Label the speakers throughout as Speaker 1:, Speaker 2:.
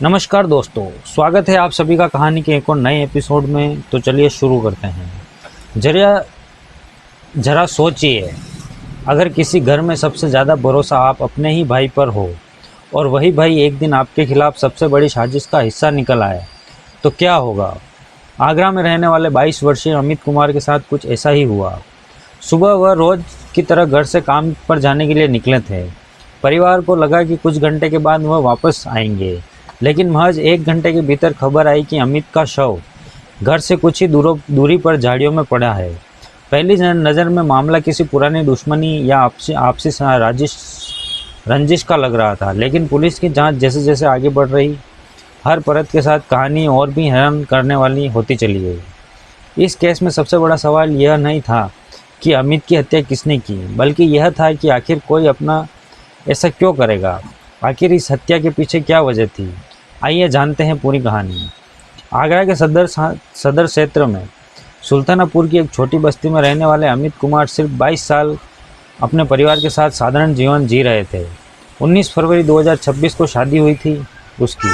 Speaker 1: नमस्कार दोस्तों, स्वागत है आप सभी का कहानी के एक और नए एपिसोड में। तो चलिए शुरू करते हैं। जरा जरा सोचिए, अगर किसी घर में सबसे ज़्यादा भरोसा आप अपने ही भाई पर हो और वही भाई एक दिन आपके खिलाफ सबसे बड़ी साजिश का हिस्सा निकल आए, तो क्या होगा। आगरा में रहने वाले 22 वर्षीय अमित कुमार के साथ कुछ ऐसा ही हुआ। सुबह वह रोज़ की तरह घर से काम पर जाने के लिए निकले थे। परिवार को लगा कि कुछ घंटे के बाद वह वापस आएंगे, लेकिन महज 1 घंटे के भीतर खबर आई कि अमित का शव घर से कुछ ही दूरी पर झाड़ियों में पड़ा है। पहली नज़र में मामला किसी पुरानी दुश्मनी या आपसी रंजिश का लग रहा था, लेकिन पुलिस की जांच जैसे जैसे आगे बढ़ रही, हर परत के साथ कहानी और भी हैरान करने वाली होती चली गई। इस केस में सबसे बड़ा सवाल यह नहीं था कि अमित की हत्या किसने की, बल्कि यह था कि आखिर कोई अपना ऐसा क्यों करेगा। आखिर इस हत्या के पीछे क्या वजह थी, आइए जानते हैं पूरी कहानी। आगरा के सदर क्षेत्र में सुल्तानापुर की एक छोटी बस्ती में रहने वाले अमित कुमार सिर्फ 22 साल अपने परिवार के साथ साधारण जीवन जी रहे थे। 19 फरवरी 2026 को शादी हुई थी उसकी।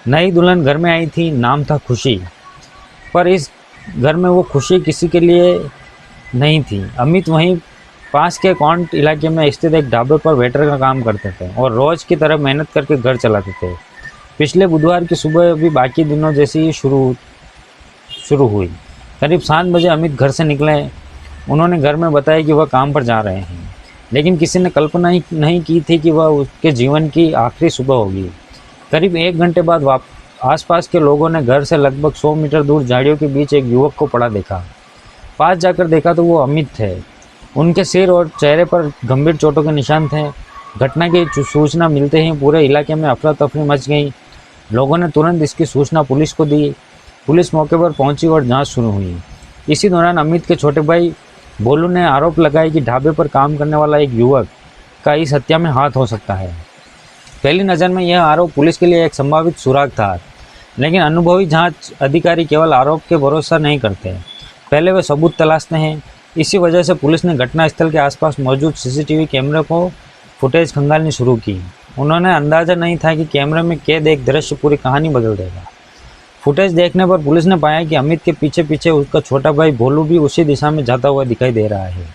Speaker 1: नई दुल्हन घर में आई थी, नाम था खुशी। पर इस घर में वो खुशी किसी के लिए नहीं थी। अमित वहीं पास के कौंट इलाके में स्थित एक ढाबे पर वेटर का काम करते थे और रोज़ की तरह मेहनत करके घर चलाते थे। पिछले बुधवार की सुबह भी बाकी दिनों जैसी ही शुरू हुई। करीब 7 बजे अमित घर से निकले। उन्होंने घर में बताया कि वह काम पर जा रहे हैं, लेकिन किसी ने कल्पना ही नहीं की थी कि वह उसके जीवन की आखिरी सुबह होगी। करीब 1 घंटे बाद आसपास के लोगों ने घर से लगभग 100 मीटर दूर झाड़ियों के बीच एक युवक को पड़ा देखा। पास जाकर देखा तो वो अमित थे। उनके सिर और चेहरे पर गंभीर चोटों के निशान थे। घटना की सूचना मिलते ही पूरे इलाके में अफरा तफरी मच गई। लोगों ने तुरंत इसकी सूचना पुलिस को दी। पुलिस मौके पर पहुंची और जांच शुरू हुई। इसी दौरान अमित के छोटे भाई भोलू ने आरोप लगाया कि ढाबे पर काम करने वाला एक युवक का इस हत्या में हाथ हो सकता है। पहली नज़र में यह आरोप पुलिस के लिए एक संभावित सुराग था, लेकिन अनुभवी जांच अधिकारी केवल आरोप के भरोसा नहीं करते, पहले वे सबूत तलाशते हैं। इसी वजह से पुलिस ने घटनास्थल के आसपास मौजूद सीसीटीवी कैमरे को फुटेज खंगालनी शुरू की। उन्होंने अंदाज़ा नहीं था कि कैमरे में कैद एक दृश्य पूरी कहानी बदल देगा। फुटेज देखने पर पुलिस ने पाया कि अमित के पीछे पीछे उसका छोटा भाई भोलू भी उसी दिशा में जाता हुआ दिखाई दे रहा है।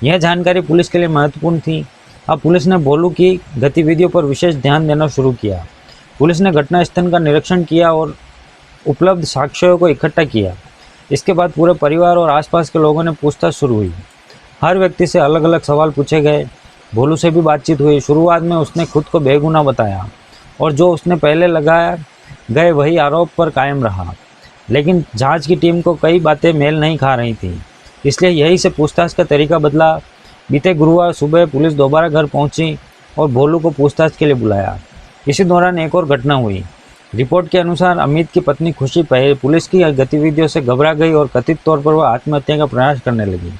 Speaker 1: यह जानकारी पुलिस के लिए महत्वपूर्ण थी। अब पुलिस ने भोलू की गतिविधियों पर विशेष ध्यान देना शुरू किया। पुलिस ने घटनास्थल का निरीक्षण किया और उपलब्ध साक्ष्यों को इकट्ठा किया। इसके बाद पूरे परिवार और आसपास के लोगों ने पूछताछ शुरू हुई। हर व्यक्ति से अलग अलग सवाल पूछे गए। भोलू से भी बातचीत हुई। शुरुआत में उसने खुद को बेगुनाह बताया और जो उसने पहले लगाया गए वही आरोप पर कायम रहा, लेकिन जांच की टीम को कई बातें मेल नहीं खा रही थी, इसलिए यही से पूछताछ का तरीका बदला। बीते गुरुवार सुबह पुलिस दोबारा घर पहुंची और भोलू को पूछताछ के लिए बुलाया। इसी दौरान एक और घटना हुई। रिपोर्ट के अनुसार अमित की पत्नी खुशी पुलिस की गतिविधियों से घबरा गई और कथित तौर पर वह आत्महत्या का प्रयास करने लगी।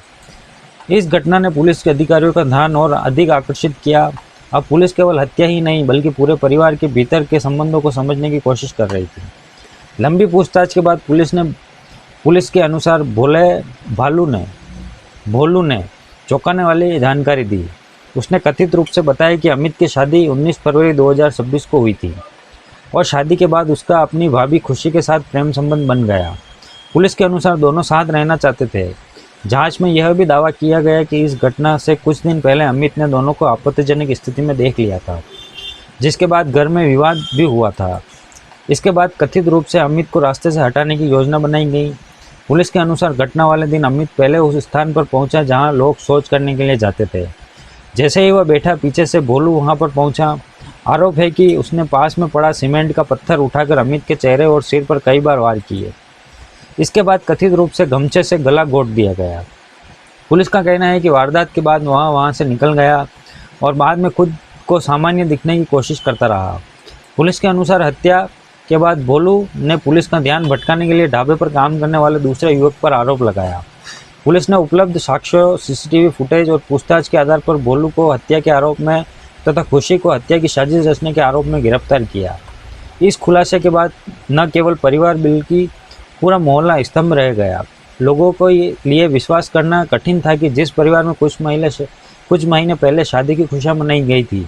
Speaker 1: इस घटना ने पुलिस के अधिकारियों का ध्यान और अधिक आकर्षित किया। अब पुलिस केवल हत्या ही नहीं बल्कि पूरे परिवार के भीतर के संबंधों को समझने की कोशिश कर रही थी। लंबी पूछताछ के बाद पुलिस के अनुसार भोलू ने चौंकाने वाली जानकारी दी। उसने कथित रूप से बताया कि अमित की शादी 19 फरवरी 2026 को हुई थी और शादी के बाद उसका अपनी भाभी खुशी के साथ प्रेम संबंध बन गया। पुलिस के अनुसार दोनों साथ रहना चाहते थे। जांच में यह भी दावा किया गया कि इस घटना से कुछ दिन पहले अमित ने दोनों को आपत्तिजनक स्थिति में देख लिया था, जिसके बाद घर में विवाद भी हुआ था। इसके बाद कथित रूप से अमित को रास्ते से हटाने की योजना बनाई गई। पुलिस के अनुसार घटना वाले दिन अमित पहले उस स्थान पर पहुंचा जहां लोग शौच करने के लिए जाते थे। जैसे ही वह बैठा, पीछे से भोलू वहां पर पहुंचा। आरोप है कि उसने पास में पड़ा सीमेंट का पत्थर उठाकर अमित के चेहरे और सिर पर कई बार वार किए। इसके बाद कथित रूप से गमछे से गला घोंट दिया गया। पुलिस का कहना है कि वारदात के बाद वहां से निकल गया और बाद में खुद को सामान्य दिखने की कोशिश करता रहा। पुलिस के अनुसार हत्या के बाद भोलू ने पुलिस का ध्यान भटकाने के लिए ढाबे पर काम करने वाले दूसरे युवक पर आरोप लगाया। पुलिस ने उपलब्ध साक्ष्यों, सीसीटीवी फुटेज और पूछताछ के आधार पर भोलू को हत्या के आरोप में तथा खुशी को हत्या की साजिश रचने के आरोप में गिरफ्तार किया। इस खुलासे के बाद न केवल परिवार बल्कि पूरा मोहल्ला स्तंभ रह गया। लोगों को लिए विश्वास करना कठिन था कि जिस परिवार में कुछ महीने पहले शादी की खुशियां मनाई गई थी,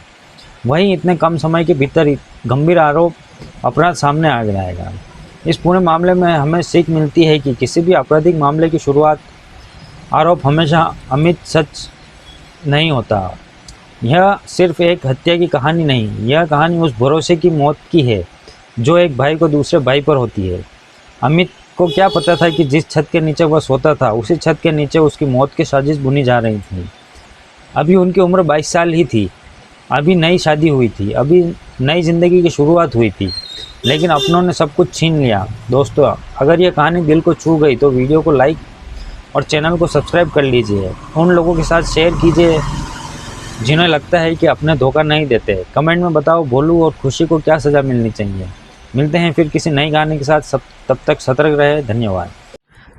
Speaker 1: वहीं इतने कम समय के भीतर गंभीर आरोप अपराध सामने आ जाएगा। इस पूरे मामले में हमें सीख मिलती है कि किसी भी आपराधिक मामले की शुरुआत आरोप हमेशा अमित सच नहीं होता। यह सिर्फ एक हत्या की कहानी नहीं, यह कहानी उस भरोसे की मौत की है जो एक भाई को दूसरे भाई पर होती है। अमित को क्या पता था कि जिस छत के नीचे वह सोता था उसी छत के नीचे उसकी मौत की साजिश बुनी जा रही थी। अभी उनकी उम्र 22 साल ही थी, अभी नई शादी हुई थी, अभी नई ज़िंदगी की शुरुआत हुई थी, लेकिन अपनों ने सब कुछ छीन लिया। दोस्तों, अगर यह कहानी दिल को छू गई तो वीडियो को लाइक और चैनल को सब्सक्राइब कर लीजिए। उन लोगों के साथ शेयर कीजिए जिन्हें लगता है कि अपने धोखा नहीं देते। कमेंट में बताओ भोलू और खुशी को क्या सज़ा मिलनी चाहिए। मिलते हैं फिर किसी नई कहानी के साथ, तब तक सतर्क रहे। धन्यवाद।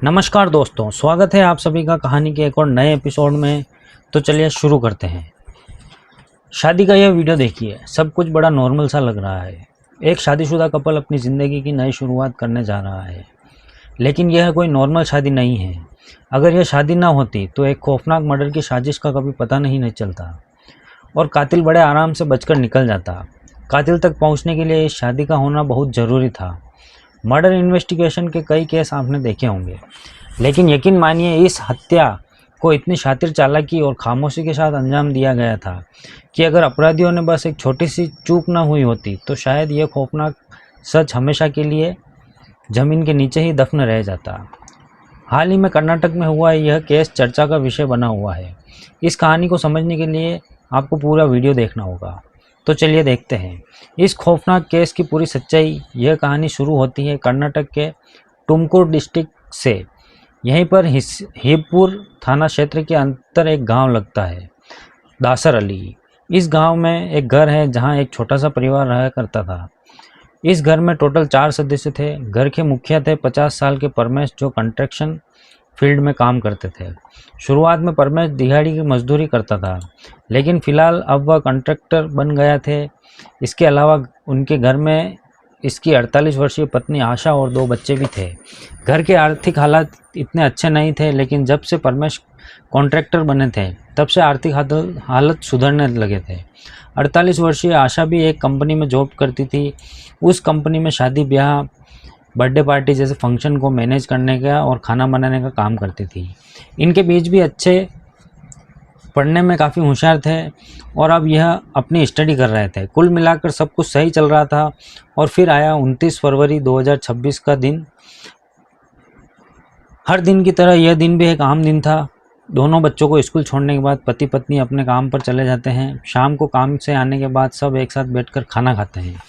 Speaker 1: नमस्कार दोस्तों, स्वागत है आप सभी का कहानी के एक और नए एपिसोड में। तो चलिए शुरू करते हैं। शादी का यह वीडियो देखिए, सब कुछ बड़ा नॉर्मल सा लग रहा है। एक शादीशुदा कपल अपनी ज़िंदगी की नई शुरुआत करने जा रहा है, लेकिन यह कोई नॉर्मल शादी नहीं है। अगर यह शादी ना होती तो एक खौफनाक मर्डर की साजिश का कभी पता नहीं चलता और कातिल बड़े आराम से बचकर निकल जाता। कातिल तक पहुंचने के लिए इस शादी का होना बहुत ज़रूरी था। मर्डर इन्वेस्टिगेशन के कई केस आपने देखे होंगे, लेकिन यकीन मानिए इस हत्या को इतनी शातिर चालाकी और खामोशी के साथ अंजाम दिया गया था कि अगर अपराधियों ने बस एक छोटी सी चूक न हुई होती तो शायद यह खौफनाक सच हमेशा के लिए ज़मीन के नीचे ही दफन रह जाता। हाल ही में कर्नाटक में हुआ यह केस चर्चा का विषय बना हुआ है। इस कहानी को समझने के लिए आपको पूरा वीडियो देखना होगा। तो चलिए देखते हैं इस खौफनाक केस की पूरी सच्चाई। यह कहानी शुरू होती है कर्नाटक के तुमकुर डिस्ट्रिक्ट से। यहीं पर हिबपुर थाना क्षेत्र के अंतर एक गांव लगता है, दासर अली। इस गांव में एक घर है जहां एक छोटा सा परिवार रहा करता था। इस घर में टोटल 4 सदस्य थे। घर के मुखिया थे 50 साल के परमेश, जो कंस्ट्रक्शन फील्ड में काम करते थे। शुरुआत में परमेश दिहाड़ी की मजदूरी करता था, लेकिन फिलहाल अब वह कॉन्ट्रैक्टर बन गया थे। इसके अलावा उनके घर में इसकी 48 वर्षीय पत्नी आशा और 2 बच्चे भी थे। घर के आर्थिक हालात इतने अच्छे नहीं थे, लेकिन जब से परमेश कॉन्ट्रैक्टर बने थे तब से आर्थिक हालत सुधरने लगे थे। 48 वर्षीय आशा भी एक कंपनी में जॉब करती थी। उस कंपनी में शादी ब्याह, बर्थडे पार्टी जैसे फंक्शन को मैनेज करने का और खाना बनाने का काम करती थी। इनके बीच भी अच्छे पढ़ने में काफ़ी होशियार थे और अब यह अपनी स्टडी कर रहे थे। कुल मिलाकर सब कुछ सही चल रहा था। और फिर आया 29 फरवरी 2026 का दिन। हर दिन की तरह यह दिन भी एक आम दिन था। दोनों बच्चों को स्कूल छोड़ने के बाद पति पत्नी अपने काम पर चले जाते हैं। शाम को काम से आने के बाद सब एक साथ बैठकर खाना खाते हैं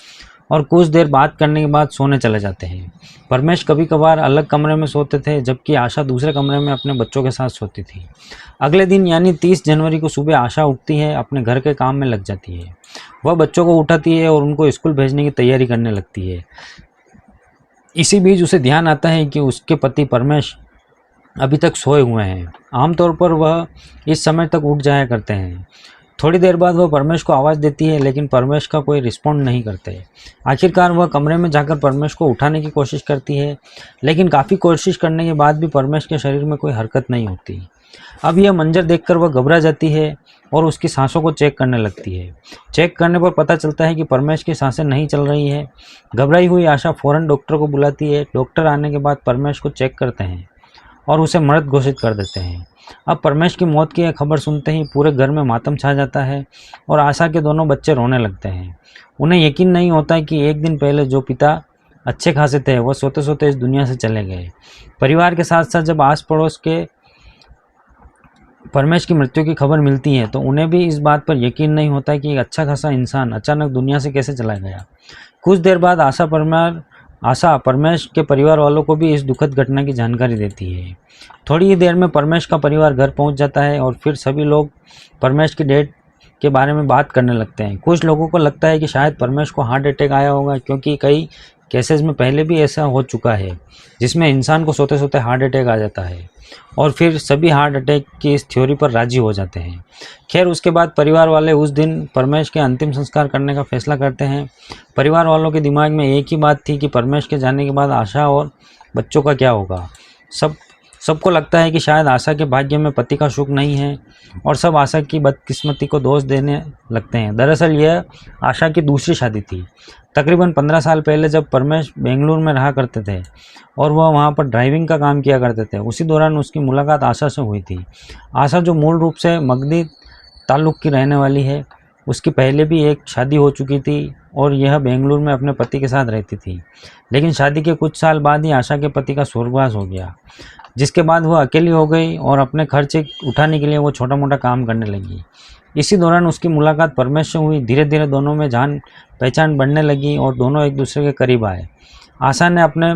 Speaker 1: और कुछ देर बात करने के बाद सोने चले जाते हैं। परमेश कभी कभार अलग कमरे में सोते थे, जबकि आशा दूसरे कमरे में अपने बच्चों के साथ सोती थी। अगले दिन यानी 30 जनवरी को सुबह आशा उठती है, अपने घर के काम में लग जाती है। वह बच्चों को उठाती है और उनको स्कूल भेजने की तैयारी करने लगती है। इसी बीच उसे ध्यान आता है कि उसके पति परमेश अभी तक सोए हुए हैं। आमतौर पर वह इस समय तक उठ जाया करते हैं। थोड़ी देर बाद वह परमेश को आवाज़ देती है, लेकिन परमेश का कोई रिस्पॉन्ड नहीं करते। आखिरकार वह कमरे में जाकर परमेश को उठाने की कोशिश करती है, लेकिन काफ़ी कोशिश करने के बाद भी परमेश के शरीर में कोई हरकत नहीं होती। अब यह मंजर देखकर वह घबरा जाती है और उसकी सांसों को चेक करने लगती है। चेक करने पर पता चलता है कि परमेश की सांसें नहीं चल रही है। घबराई हुई आशा फ़ौरन डॉक्टर को बुलाती है। डॉक्टर आने के बाद परमेश को चेक करते हैं और उसे मृत घोषित कर देते हैं। अब परमेश की मौत की यह खबर सुनते ही पूरे घर में मातम छा जाता है और आशा के दोनों बच्चे रोने लगते हैं। उन्हें यकीन नहीं होता कि एक दिन पहले जो पिता अच्छे खासे थे वह सोते सोते इस दुनिया से चले गए। परिवार के साथ साथ जब आस पड़ोस के परमेश की मृत्यु की खबर मिलती है तो उन्हें भी इस बात पर यकीन नहीं होता कि एक अच्छा खासा इंसान अचानक दुनिया से कैसे चला गया। कुछ देर बाद आशा परमेश के परिवार वालों को भी इस दुखद घटना की जानकारी देती है। थोड़ी ही देर में परमेश का परिवार घर पहुंच जाता है और फिर सभी लोग परमेश की डेथ के बारे में बात करने लगते हैं। कुछ लोगों को लगता है कि शायद परमेश को हार्ट अटैक आया होगा, क्योंकि कई केसेस में पहले भी ऐसा हो चुका है जिसमें इंसान को सोते सोते हार्ट अटैक आ जाता है और फिर सभी हार्ट अटैक की इस थ्योरी पर राजी हो जाते हैं। खैर, उसके बाद परिवार वाले उस दिन परमेश के अंतिम संस्कार करने का फैसला करते हैं। परिवार वालों के दिमाग में एक ही बात थी कि परमेश के जाने के बाद आशा और बच्चों का क्या होगा। सबको लगता है कि शायद आशा के भाग्य में पति का सुख नहीं है और सब आशा की बदकिस्मती को दोष देने लगते हैं। दरअसल यह आशा की दूसरी शादी थी। तकरीबन 15 साल पहले जब परमेश बेंगलुरु में रहा करते थे और वह वहाँ पर ड्राइविंग का काम किया करते थे, उसी दौरान उसकी मुलाकात आशा से हुई थी। आशा जो मूल रूप से मगधी ताल्लुक की रहने वाली है, उसकी पहले भी एक शादी हो चुकी थी और यह बेंगलुरु में अपने पति के साथ रहती थी। लेकिन शादी के कुछ साल बाद ही आशा के पति का स्वर्गवास हो गया, जिसके बाद वह अकेली हो गई और अपने खर्चे उठाने के लिए वो छोटा मोटा काम करने लगी। इसी दौरान उसकी मुलाकात परमेश से हुई। धीरे धीरे दोनों में जान पहचान बढ़ने लगी और दोनों एक दूसरे के करीब आए। आशा ने अपने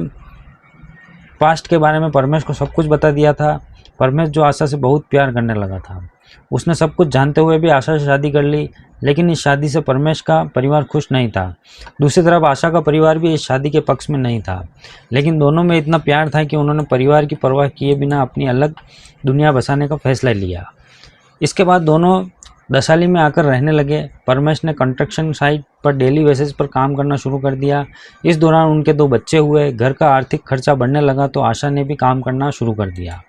Speaker 1: पास्ट के बारे में परमेश को सब कुछ बता दिया था। परमेश जो आशा से बहुत प्यार करने लगा था, उसने सब कुछ जानते हुए भी आशा से शादी कर ली। लेकिन इस शादी से परमेश का परिवार खुश नहीं था। दूसरी तरफ आशा का परिवार भी इस शादी के पक्ष में नहीं था। लेकिन दोनों में इतना प्यार था कि उन्होंने परिवार की परवाह किए बिना अपनी अलग दुनिया बसाने का फैसला लिया। इसके बाद दोनों दशाली में आकर रहने लगे। परमेश ने कंस्ट्रक्शन साइट पर डेली बेसिस पर काम करना शुरू कर दिया। इस दौरान उनके 2 बच्चे हुए। घर का आर्थिक खर्चा बढ़ने लगा तो आशा ने भी काम करना शुरू कर दिया।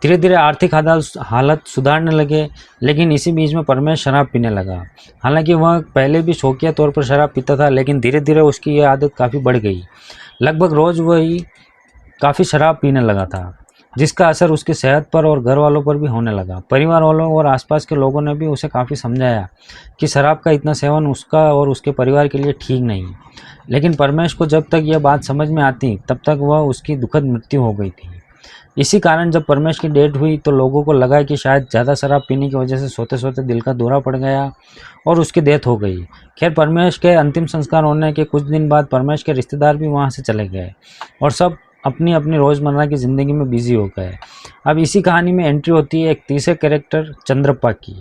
Speaker 1: धीरे धीरे आर्थिक हालत सुधारने लगे। लेकिन इसी बीच में परमेश शराब पीने लगा। हालांकि वह पहले भी शौकिया तौर पर शराब पीता था, लेकिन धीरे धीरे उसकी यह आदत काफ़ी बढ़ गई। लगभग रोज़ वही काफ़ी शराब पीने लगा था, जिसका असर उसकी सेहत पर और घर वालों पर भी होने लगा। परिवार वालों और आसपास के लोगों ने भी उसे काफ़ी समझाया कि शराब का इतना सेवन उसका और उसके परिवार के लिए ठीक नहीं। लेकिन परमेश को जब तक यह बात समझ में आती तब तक वह उसकी दुखद मृत्यु हो गई थी। इसी कारण जब परमेश की डेथ हुई तो लोगों को लगा कि शायद ज़्यादा शराब पीने की वजह से सोते सोते दिल का दौरा पड़ गया और उसकी डेथ हो गई। खैर, परमेश के अंतिम संस्कार होने के कुछ दिन बाद परमेश के रिश्तेदार भी वहाँ से चले गए और सब अपनी अपनी रोज़मर्रा की ज़िंदगी में बिजी हो गए। अब इसी कहानी में एंट्री होती है एक तीसरे कैरेक्टर चंद्रप्पा की।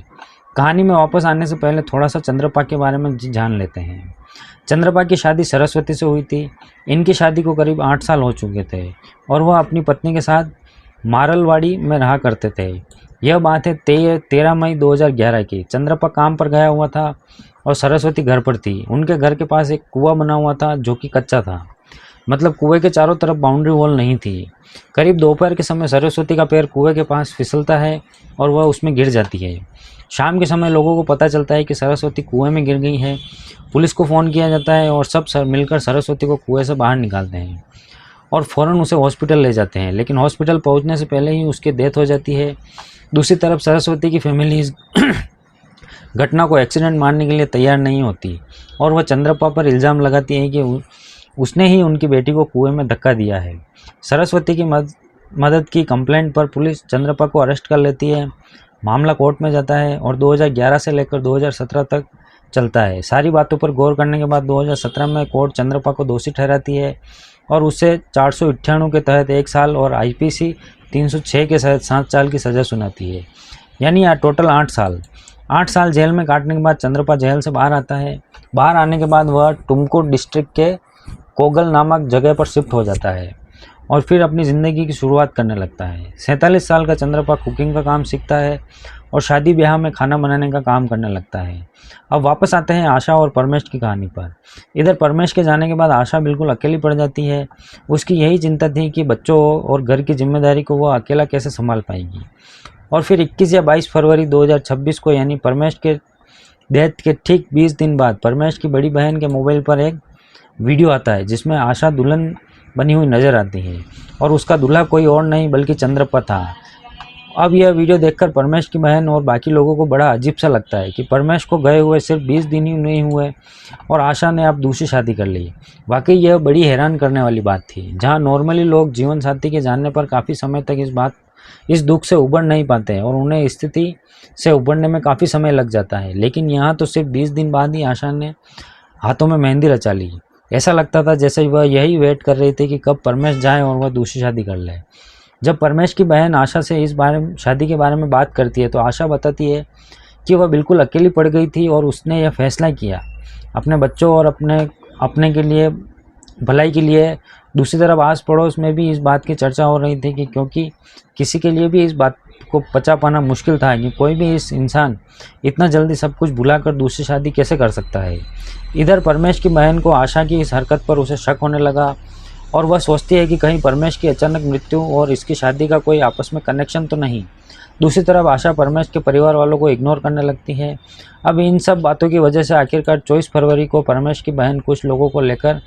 Speaker 1: कहानी में वापस आने से पहले थोड़ा सा चंद्रप्पा के बारे में जान लेते हैं। चंद्रप्पा की शादी सरस्वती से हुई थी। इनकी शादी को करीब 8 साल हो चुके थे और वह अपनी पत्नी के साथ मारलवाड़ी में रहा करते थे। यह बात है 13 मई 2011 की। चंद्रप्पा काम पर गया हुआ था और सरस्वती घर पर थी। उनके घर के पास एक कुआं बना हुआ था जो कि कच्चा था, मतलब कुएं के चारों तरफ बाउंड्री वॉल नहीं थी। करीब दोपहर के समय सरस्वती का पैर कुएं के पास फिसलता है और वह उसमें गिर जाती है। शाम के समय लोगों को पता चलता है कि सरस्वती कुएं में गिर गई है। पुलिस को फ़ोन किया जाता है और सब मिलकर सरस्वती को कुएं से बाहर निकालते हैं और फ़ौरन उसे हॉस्पिटल ले जाते हैं। लेकिन हॉस्पिटल पहुंचने से पहले ही उसकी डेथ हो जाती है। दूसरी तरफ सरस्वती की फैमिली इस घटना को एक्सीडेंट मानने के लिए तैयार नहीं होती और वह चंद्रप्पा पर इल्ज़ाम लगाती है कि उसने ही उनकी बेटी को कुएं में धक्का दिया है। सरस्वती की मदद की कंप्लेंट पर पुलिस चंद्रप्पा को अरेस्ट कर लेती है। मामला कोर्ट में जाता है और 2011 से लेकर 2017 तक चलता है। सारी बातों पर गौर करने के बाद 2017 में कोर्ट चंद्रप्पा को दोषी ठहराती है और उसे 498 के तहत 1 साल और IPC 306 के तहत 7 साल की सज़ा सुनाती है, यानी टोटल 8 साल। 8 साल जेल में काटने के बाद चंद्रप्पा जेल से बाहर आता है। बाहर आने के बाद वह टुमकुर डिस्ट्रिक्ट के कोगल नामक जगह पर शिफ्ट हो जाता है और फिर अपनी ज़िंदगी की शुरुआत करने लगता है। 47 साल का चंद्रप्पा कुकिंग का काम सीखता है और शादी ब्याह में खाना बनाने का काम करने लगता है। अब वापस आते हैं आशा और परमेश की कहानी पर। इधर परमेश के जाने के बाद आशा बिल्कुल अकेली पड़ जाती है। उसकी यही चिंता थी कि बच्चों और घर की जिम्मेदारी को वह अकेला कैसे संभाल पाएगी। और फिर 21 या 22 फरवरी 2026 को, यानी परमेश के डेथ के ठीक 20 दिन बाद, परमेश की बड़ी बहन के मोबाइल पर एक वीडियो आता है जिसमें आशा दुल्हन बनी हुई नज़र आती है और उसका दूल्हा कोई और नहीं बल्कि चंद्रप्पा था। अब यह वीडियो देखकर परमेश की बहन और बाकी लोगों को बड़ा अजीब सा लगता है कि परमेश को गए हुए सिर्फ 20 दिन ही नहीं हुए और आशा ने अब दूसरी शादी कर ली। वाकई यह बड़ी हैरान करने वाली बात थी। जहां नॉर्मली लोग जीवन साथी के जानने पर काफ़ी समय तक इस दुख से उबर नहीं पाते हैं और उन्हें स्थिति से उबरने में काफ़ी समय लग जाता है, लेकिन यहाँ तो सिर्फ 20 दिन बाद ही आशा ने हाथों में मेहंदी रचा ली। ऐसा लगता था जैसे वह यही वेट कर रही थी कि कब परमेश जाए और वह दूसरी शादी कर ले। जब परमेश की बहन आशा से इस शादी के बारे में बात करती है तो आशा बताती है कि वह बिल्कुल अकेली पड़ गई थी और उसने यह फैसला किया अपने बच्चों और अपने के लिए भलाई के लिए। दूसरी तरफ आस पड़ोस में भी इस बात की चर्चा हो रही थी कि क्योंकि किसी के लिए भी इस बात को पचा पाना मुश्किल था कि कोई भी इस इंसान इतना जल्दी सब कुछ भुलाकर दूसरी शादी कैसे कर सकता है। इधर परमेश की बहन को आशा की इस हरकत पर उसे शक होने लगा और वह सोचती है कि कहीं परमेश की अचानक मृत्यु और इसकी शादी का कोई आपस में कनेक्शन तो नहीं। दूसरी तरफ आशा परमेश के परिवार वालों को इग्नोर करने लगती है। अब इन सब बातों की वजह से आखिरकार 24 फरवरी को परमेश की बहन कुछ लोगों को लेकर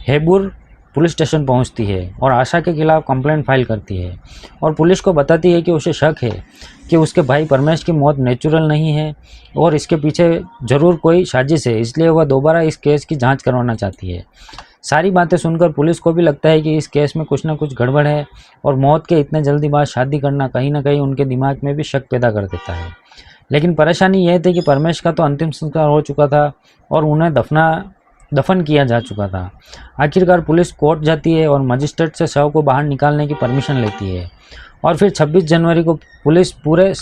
Speaker 1: हेबुर पुलिस स्टेशन पहुंचती है और आशा के खिलाफ कंप्लेंट फाइल करती है और पुलिस को बताती है कि उसे शक है कि उसके भाई परमेश की मौत नेचुरल नहीं है और इसके पीछे ज़रूर कोई साजिश है, इसलिए वह दोबारा इस केस की जांच करवाना चाहती है। सारी बातें सुनकर पुलिस को भी लगता है कि इस केस में कुछ ना कुछ गड़बड़ है और मौत के इतने जल्दी बाद शादी करना कहीं ना कहीं उनके दिमाग में भी शक पैदा कर देता है। लेकिन परेशानी यह थी कि परमेश का तो अंतिम संस्कार हो चुका था और उन्हें दफन किया जा चुका था। आखिरकार पुलिस कोर्ट जाती है और मजिस्ट्रेट से शव को बाहर निकालने की परमिशन लेती है और फिर 26 जनवरी को पुलिस पूरे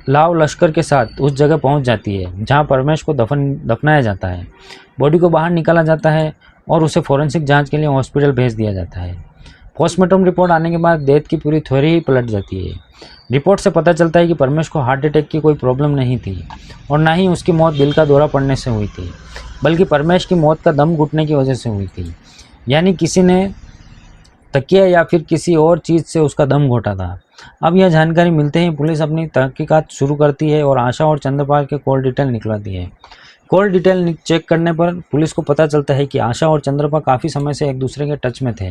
Speaker 1: लाव लश्कर के साथ उस जगह पहुंच जाती है जहां परमेश को दफनाया जाता है। बॉडी को बाहर निकाला जाता है और उसे फॉरेंसिक जांच के लिए हॉस्पिटल भेज दिया जाता है। पोस्टमार्टम रिपोर्ट आने के बाद डेथ की पूरी थ्योरी ही पलट जाती है। रिपोर्ट से पता चलता है कि परमेश को हार्ट अटैक की कोई प्रॉब्लम नहीं थी और ना ही उसकी मौत दिल का दौरा पड़ने से हुई थी, बल्कि परमेश की मौत का दम घुटने की वजह से हुई थी। यानी किसी ने तकिया या फिर किसी और चीज़ से उसका दम घोटा था। अब यह जानकारी मिलते ही पुलिस अपनी तहकीकात शुरू करती है और आशा और चंद्रपाल के कॉल डिटेल निकलवाती है। कॉल डिटेल चेक करने पर पुलिस को पता चलता है कि आशा और चंद्रपाल काफ़ी समय से एक दूसरे के टच में थे।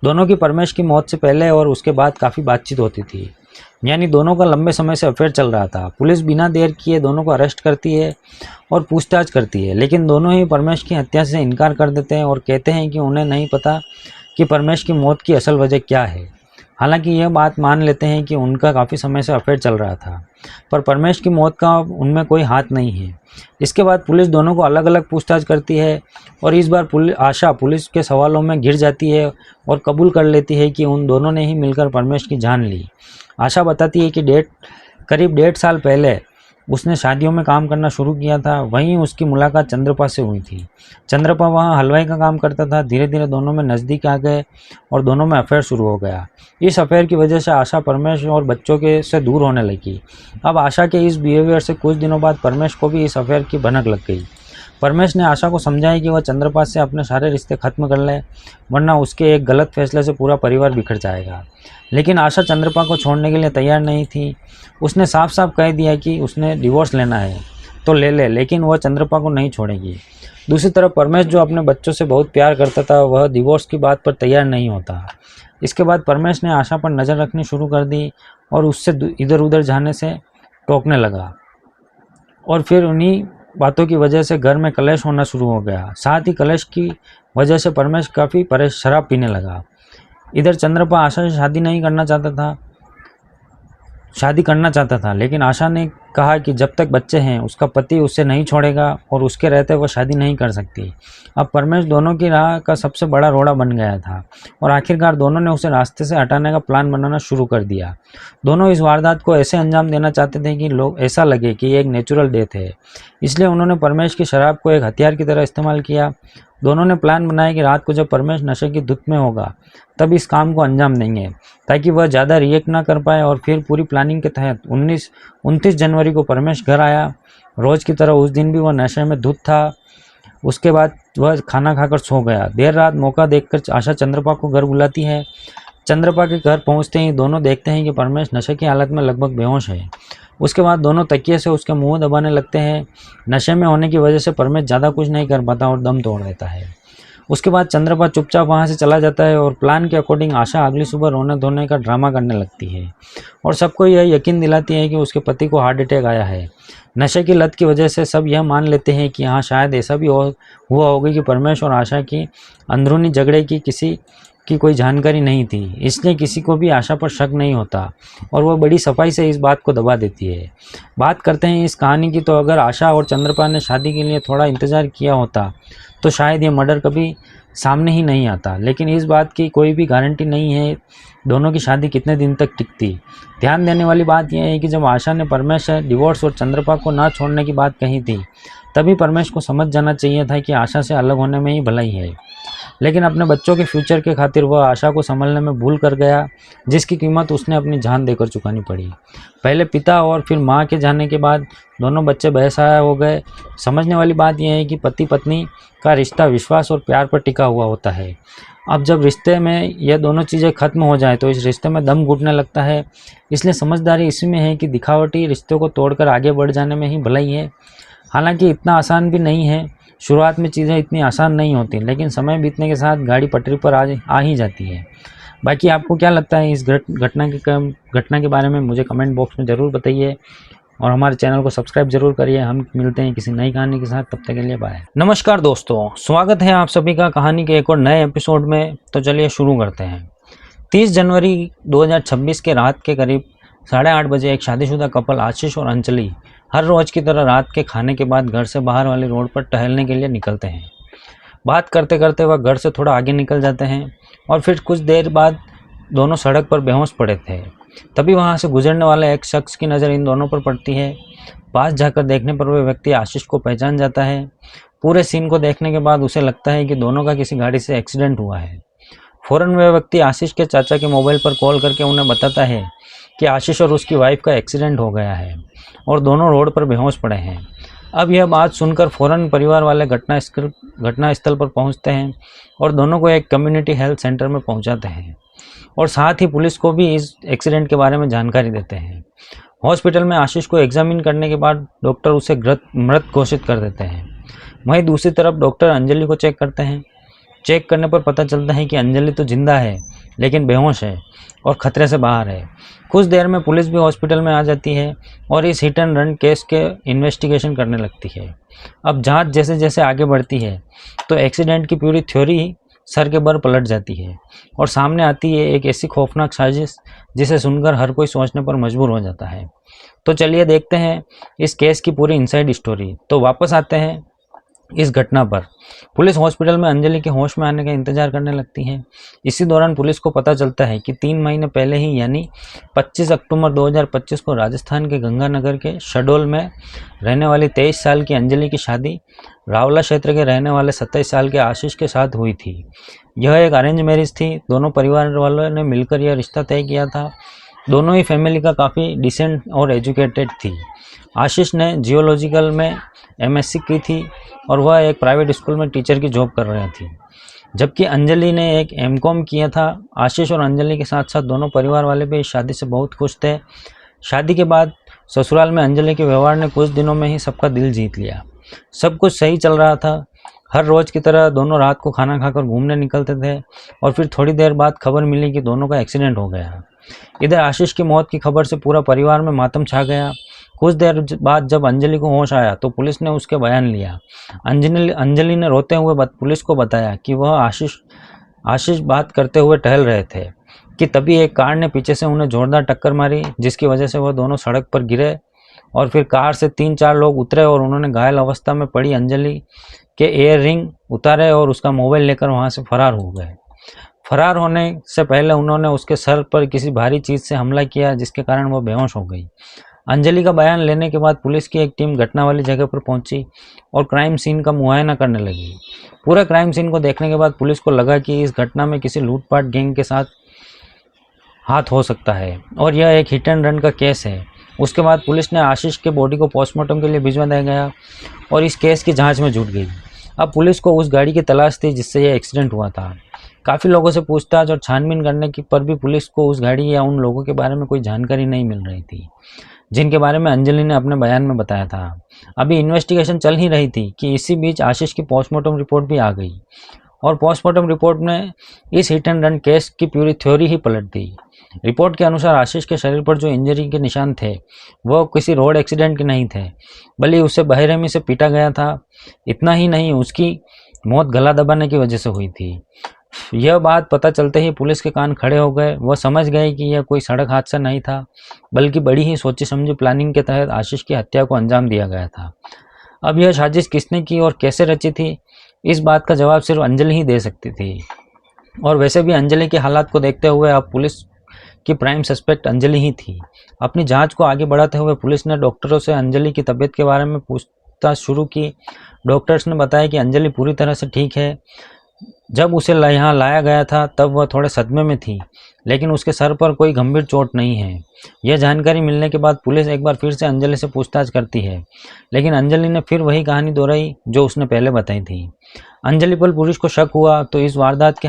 Speaker 1: दोनों की परमेश की मौत से पहले और उसके बाद काफ़ी बातचीत होती थी, यानी दोनों का लंबे समय से अफेयर चल रहा था। पुलिस बिना देर किए दोनों को अरेस्ट करती है और पूछताछ करती है, लेकिन दोनों ही परमेश की हत्या से इनकार कर देते हैं और कहते हैं कि उन्हें नहीं पता कि परमेश की मौत की असल वजह क्या है। हालांकि यह बात मान लेते हैं कि उनका काफ़ी समय से अफेयर चल रहा था, पर परमेश की मौत का उनमें कोई हाथ नहीं है। इसके बाद पुलिस दोनों को अलग अलग पूछताछ करती है और इस बार आशा पुलिस के सवालों में घिर जाती है और कबूल कर लेती है कि उन दोनों ने ही मिलकर परमेश की जान ली। आशा बताती है कि करीब 1.5 साल पहले उसने शादियों में काम करना शुरू किया था। वहीं उसकी मुलाकात चंद्रपा से हुई थी। चंद्रपा वहाँ हलवाई का काम करता था। धीरे धीरे दोनों में नज़दीक आ गए और दोनों में अफेयर शुरू हो गया। इस अफेयर की वजह से आशा परमेश और बच्चों के से दूर होने लगी। अब आशा के इस बिहेवियर से कुछ दिनों बाद परमेश को भी इस अफेयर की भनक लग गई। परमेश ने आशा को समझाया कि वह चंद्रपा से अपने सारे रिश्ते खत्म कर ले, वरना उसके एक गलत फैसले से पूरा परिवार बिखर जाएगा। लेकिन आशा चंद्रपा को छोड़ने के लिए तैयार नहीं थी। उसने साफ साफ कह दिया कि उसने डिवोर्स लेना है तो ले ले, लेकिन वह चंद्रपा को नहीं छोड़ेगी। दूसरी तरफ परमेश जो अपने बच्चों से बहुत प्यार करता था, वह डिवोर्स की बात पर तैयार नहीं होता। इसके बाद परमेश ने आशा पर नज़र रखनी शुरू कर दी और उससे इधर उधर जाने से टोकने लगा और फिर उन्हीं बातों की वजह से घर में कलेश होना शुरू हो गया। साथ ही कलेश की वजह से परमेश काफ़ी शराब पीने लगा। इधर चंद्रपा आशा से शादी करना चाहता था, लेकिन आशा ने कहा कि जब तक बच्चे हैं उसका पति उससे नहीं छोड़ेगा और उसके रहते वह शादी नहीं कर सकती। अब परमेश दोनों की राह का सबसे बड़ा रोड़ा बन गया था और आखिरकार दोनों ने उसे रास्ते से हटाने का प्लान बनाना शुरू कर दिया। दोनों इस वारदात को ऐसे अंजाम देना चाहते थे कि लोग ऐसा लगे कि ये एक नेचुरल डेथ है, इसलिए उन्होंने परमेश की शराब को एक हथियार की तरह इस्तेमाल किया। दोनों ने प्लान बनाया कि रात को जब परमेश नशे की धुत में होगा तब इस काम को अंजाम देंगे ताकि वह ज़्यादा रिएक्ट ना कर पाए। और फिर पूरी प्लानिंग के तहत 29 जनवरी को परमेश घर आया। रोज़ की तरह उस दिन भी वह नशे में धुत था। उसके बाद वह खाना खाकर सो गया। देर रात मौका देखकर आशा चंद्रपा को घर बुलाती है। चंद्रपा के घर पहुंचते ही दोनों देखते हैं कि परमेश नशे की हालत में लगभग बेहोश है। उसके बाद दोनों तकिए से उसके मुंह दबाने लगते हैं। नशे में होने की वजह से परमेश ज़्यादा कुछ नहीं कर पाता और दम तोड़ देता है। उसके बाद चंद्रपा चुपचाप वहाँ से चला जाता है और प्लान के अकॉर्डिंग आशा अगली सुबह रोने धोने का ड्रामा करने लगती है और सबको यह यकीन दिलाती है कि उसके पति को हार्ट अटैक आया है। नशे की लत की वजह से सब यह मान लेते हैं कि हाँ, शायद ऐसा भी हुआ होगा कि परमेश और आशा की अंदरूनी झगड़े की किसी की कोई जानकारी नहीं थी, इसलिए किसी को भी आशा पर शक नहीं होता और वह बड़ी सफाई से इस बात को दबा देती है। बात करते हैं इस कहानी की, तो अगर आशा और चंद्रपा ने शादी के लिए थोड़ा इंतज़ार किया होता तो शायद ये मर्डर कभी सामने ही नहीं आता। लेकिन इस बात की कोई भी गारंटी नहीं है दोनों की शादी कितने दिन तक टिकती। ध्यान देने वाली बात यह है कि जब आशा ने परमेश से डिवोर्स और चंद्रपा को ना छोड़ने की बात कही थी, तभी परमेश को समझ जाना चाहिए था कि आशा से अलग होने में ही भलाई है। लेकिन अपने बच्चों के फ्यूचर के खातिर वह आशा को संभालने में भूल कर गया, जिसकी कीमत उसने अपनी जान देकर चुकानी पड़ी। पहले पिता और फिर माँ के जाने के बाद दोनों बच्चे बेसहारा हो गए। समझने वाली बात यह है कि पति पत्नी का रिश्ता विश्वास और प्यार पर टिका हुआ होता है। अब जब रिश्ते में यह दोनों चीज़ें खत्म हो जाए तो इस रिश्ते में दम घुटने लगता है। इसलिए समझदारी इसमें है कि दिखावटी रिश्तों को तोड़कर आगे बढ़ जाने में ही भलाई है। हालांकि इतना आसान भी नहीं है। शुरुआत में चीज़ें इतनी आसान नहीं होती, लेकिन समय बीतने के साथ गाड़ी पटरी पर आ ही जाती है। बाकी आपको क्या लगता है इस घटना के बारे में मुझे कमेंट बॉक्स में ज़रूर बताइए और हमारे चैनल को सब्सक्राइब जरूर करिए। हम मिलते हैं किसी नई कहानी के साथ, तब तक के लिए बाय। नमस्कार दोस्तों, स्वागत है आप सभी का कहानी के एक और नए एपिसोड में। तो चलिए शुरू करते हैं। 30 जनवरी 2026 के रात के करीब 8:30 बजे एक शादीशुदा कपल आशीष और अंजलि हर रोज की तरह रात के खाने के बाद घर से बाहर वाली रोड पर टहलने के लिए निकलते हैं। बात करते करते वह घर से थोड़ा आगे निकल जाते हैं और फिर कुछ देर बाद दोनों सड़क पर बेहोश पड़े थे। तभी वहां से गुजरने वाले एक शख्स की नज़र इन दोनों पर पड़ती है। पास जाकर देखने पर वह व्यक्ति आशीष को पहचान जाता है। पूरे सीन को देखने के बाद उसे लगता है कि दोनों का किसी गाड़ी से एक्सीडेंट हुआ है। फौरन वह व्यक्ति आशीष के चाचा के मोबाइल पर कॉल करके उन्हें बताता है कि आशीष और उसकी वाइफ का एक्सीडेंट हो गया है और दोनों रोड पर बेहोश पड़े हैं। अब यह बात सुनकर फौरन परिवार वाले घटनास्थल पर पहुंचते हैं और दोनों को एक कम्युनिटी हेल्थ सेंटर में पहुंचाते हैं और साथ ही पुलिस को भी इस एक्सीडेंट के बारे में जानकारी देते हैं। हॉस्पिटल में आशीष को एग्जामिन करने के बाद डॉक्टर उसे मृत घोषित कर देते हैं। वहीं दूसरी तरफ डॉक्टर अंजलि को चेक करते हैं। चेक करने पर पता चलता है कि अंजलि तो जिंदा है, लेकिन बेहोश है और खतरे से बाहर है। कुछ देर में पुलिस भी हॉस्पिटल में आ जाती है और इस हिट एंड रन केस के इन्वेस्टिगेशन करने लगती है। अब जांच जैसे जैसे आगे बढ़ती है तो एक्सीडेंट की पूरी थ्योरी सर के बल पलट जाती है और सामने आती है एक ऐसी खौफनाक साजिश जिसे सुनकर हर कोई सोचने पर मजबूर हो जाता है। तो चलिए देखते हैं इस केस की पूरी इनसाइड स्टोरी। तो वापस आते हैं इस घटना पर। पुलिस हॉस्पिटल में अंजलि के होश में आने का इंतजार करने लगती है। इसी दौरान पुलिस को पता चलता है कि 3 महीने पहले ही यानी 25 अक्टूबर 2025 को राजस्थान के गंगानगर के शहडोल में रहने वाली 23 साल की अंजलि की शादी रावला क्षेत्र के रहने वाले 27 साल के आशीष के साथ हुई थी। यह एक अरेंज मैरिज थी। दोनों परिवार वालों ने मिलकर यह रिश्ता तय किया था। दोनों ही फैमिली का काफ़ी डिसेंट और एजुकेटेड थी। आशीष ने जियोलॉजिकल में MSc की थी और वह एक प्राइवेट स्कूल में टीचर की जॉब कर रही थी, जबकि अंजलि ने एक MCom किया था। आशीष और अंजलि के साथ साथ दोनों परिवार वाले भी इस शादी से बहुत खुश थे। शादी के बाद ससुराल में अंजलि के व्यवहार ने कुछ दिनों में ही सबका दिल जीत लिया। सब कुछ सही चल रहा था। हर रोज की तरह दोनों रात को खाना खाकर घूमने निकलते थे और फिर थोड़ी देर बाद खबर मिली कि दोनों का एक्सीडेंट हो गया। इधर आशीष की मौत की खबर से पूरा परिवार में मातम छा गया। कुछ देर बाद जब अंजलि को होश आया तो पुलिस ने उसके बयान लिया। अंजलि ने रोते हुए पुलिस को बताया कि वह आशीष बात करते हुए टहल रहे थे कि तभी एक कार ने पीछे से उन्हें जोरदार टक्कर मारी, जिसकी वजह से वह दोनों सड़क पर गिरे और फिर कार से 3-4 लोग उतरे और उन्होंने घायल अवस्था में पड़ी अंजलि के ईयर रिंग उतारे और उसका मोबाइल लेकर वहां से फरार हो गए। फरार होने से पहले उन्होंने उसके सर पर किसी भारी चीज से हमला किया, जिसके कारण वह बेहोश हो गई। अंजलि का बयान लेने के बाद पुलिस की एक टीम घटना वाली जगह पर पहुंची और क्राइम सीन का मुआयना करने लगी। पूरे क्राइम सीन को देखने के बाद पुलिस को लगा कि इस घटना में किसी लूटपाट गैंग के साथ हाथ हो सकता है और यह एक हिट एंड रन का केस है। उसके बाद पुलिस ने आशीष के बॉडी को पोस्टमार्टम के लिए भिजवा दिया गया और इस केस की जांच में जुट गई। अब पुलिस को उस गाड़ी की तलाश थी जिससे यह एक्सीडेंट हुआ था। काफ़ी लोगों से पूछताछ और छानबीन करने की पर भी पुलिस को उस गाड़ी या उन लोगों के बारे में कोई जानकारी नहीं मिल रही थी जिनके बारे में अंजलि ने अपने बयान में बताया था। अभी इन्वेस्टिगेशन चल ही रही थी कि इसी बीच आशीष की पोस्टमार्टम रिपोर्ट भी आ गई और पोस्टमार्टम रिपोर्ट ने इस हिट एंड रन केस की पूरी थ्योरी ही पलट दी। रिपोर्ट के अनुसार आशीष के शरीर पर जो इंजरी के निशान थे वह किसी रोड एक्सीडेंट के नहीं थे, बल्कि उसे बेरहमी से पीटा गया था। इतना ही नहीं, उसकी मौत गला दबाने की वजह से हुई थी। यह बात पता चलते ही पुलिस के कान खड़े हो गए। वह समझ गए कि यह कोई सड़क हादसा नहीं था, बल्कि बड़ी ही सोची समझी प्लानिंग के तहत आशीष की हत्या को अंजाम दिया गया था। अब यह साजिश किसने की और कैसे रची थी, इस बात का जवाब सिर्फ अंजलि ही दे सकती थी। और वैसे भी अंजलि के हालात को देखते हुए अब पुलिस की प्राइम सस्पेक्ट अंजलि ही थी। अपनी जांच को आगे बढ़ाते हुए पुलिस ने डॉक्टरों से अंजलि की तबीयत के बारे में पूछताछ शुरू की। डॉक्टर्स ने बताया कि अंजलि पूरी तरह से ठीक है। जब उसे यहाँ लाया गया था तब वह थोड़े सदमे में थी, लेकिन उसके सर पर कोई गंभीर चोट नहीं है। यह जानकारी मिलने के बाद पुलिस एक बार फिर से अंजलि से पूछताछ करती है, लेकिन अंजलि ने फिर वही कहानी दोहराई जो उसने पहले बताई थी। अंजलि पर पुलिस को शक हुआ तो इस वारदात के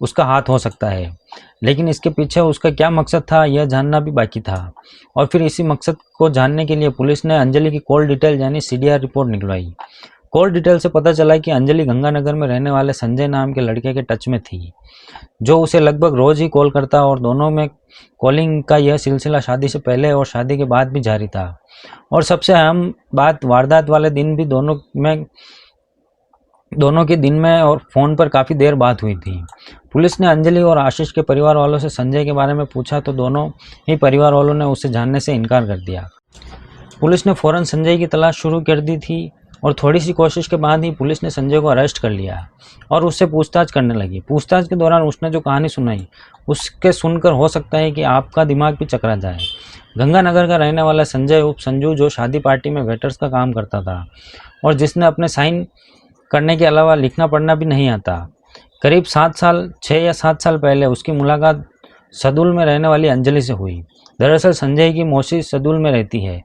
Speaker 1: उसका हाथ हो सकता है, लेकिन इसके पीछे उसका क्या मकसद था यह जानना भी बाकी था। और फिर इसी मकसद को जानने के लिए पुलिस ने अंजलि की कॉल डिटेल यानी CDR रिपोर्ट निकलवाई। कॉल डिटेल से पता चला कि अंजलि गंगानगर में रहने वाले संजय नाम के लड़के के टच में थी, जो उसे लगभग रोज ही कॉल करता और दोनों में कॉलिंग का यह सिलसिला शादी से पहले और शादी के बाद भी जारी था। और सबसे अहम बात, वारदात वाले दिन भी दोनों के दिन में और फ़ोन पर काफ़ी देर बात हुई थी। पुलिस ने अंजलि और आशीष के परिवार वालों से संजय के बारे में पूछा तो दोनों ही परिवार वालों ने उसे जानने से इनकार कर दिया। पुलिस ने फ़ौरन संजय की तलाश शुरू कर दी थी और थोड़ी सी कोशिश के बाद ही पुलिस ने संजय को अरेस्ट कर लिया और उससे पूछताछ करने लगी। पूछताछ के दौरान उसने जो कहानी सुनाई उसके सुनकर हो सकता है कि आपका दिमाग भी चकरा जाए। गंगानगर का रहने वाला संजय उप संजू, जो शादी पार्टी में वेटर्स का काम करता था और जिसने अपने साइन करने के अलावा लिखना पढ़ना भी नहीं आता, करीब 6 या 7 साल पहले उसकी मुलाकात सदुल में रहने वाली अंजलि से हुई। दरअसल संजय की मौसी सदुल में रहती है,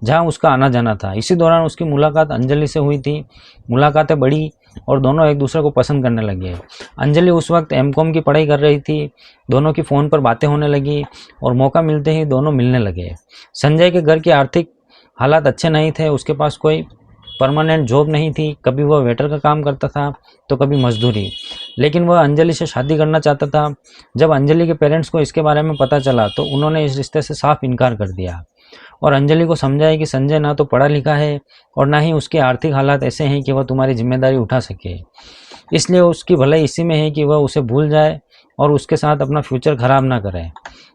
Speaker 1: जहां उसका आना जाना था। इसी दौरान उसकी मुलाकात अंजलि से हुई थी। मुलाकातें बढ़ी और दोनों एक दूसरे को पसंद करने लगे। अंजलि उस वक्त MCOM की पढ़ाई कर रही थी। दोनों की फ़ोन पर बातें होने लगी और मौका मिलते ही दोनों मिलने लगे। संजय के घर के आर्थिक हालात अच्छे नहीं थे, उसके पास कोई परमानेंट जॉब नहीं थी, कभी वह वेटर का काम करता था तो कभी मजदूरी, लेकिन वह अंजलि से शादी करना चाहता था। जब अंजलि के पेरेंट्स को इसके बारे में पता चला तो उन्होंने इस रिश्ते से साफ इनकार कर दिया और अंजलि को समझाया कि संजय ना तो पढ़ा लिखा है और ना ही उसके आर्थिक हालात ऐसे हैं कि वह तुम्हारी जिम्मेदारी उठा सके, इसलिए उसकी भलाई इसी में है कि वह उसे भूल जाए और उसके साथ अपना फ्यूचर खराब ना करे।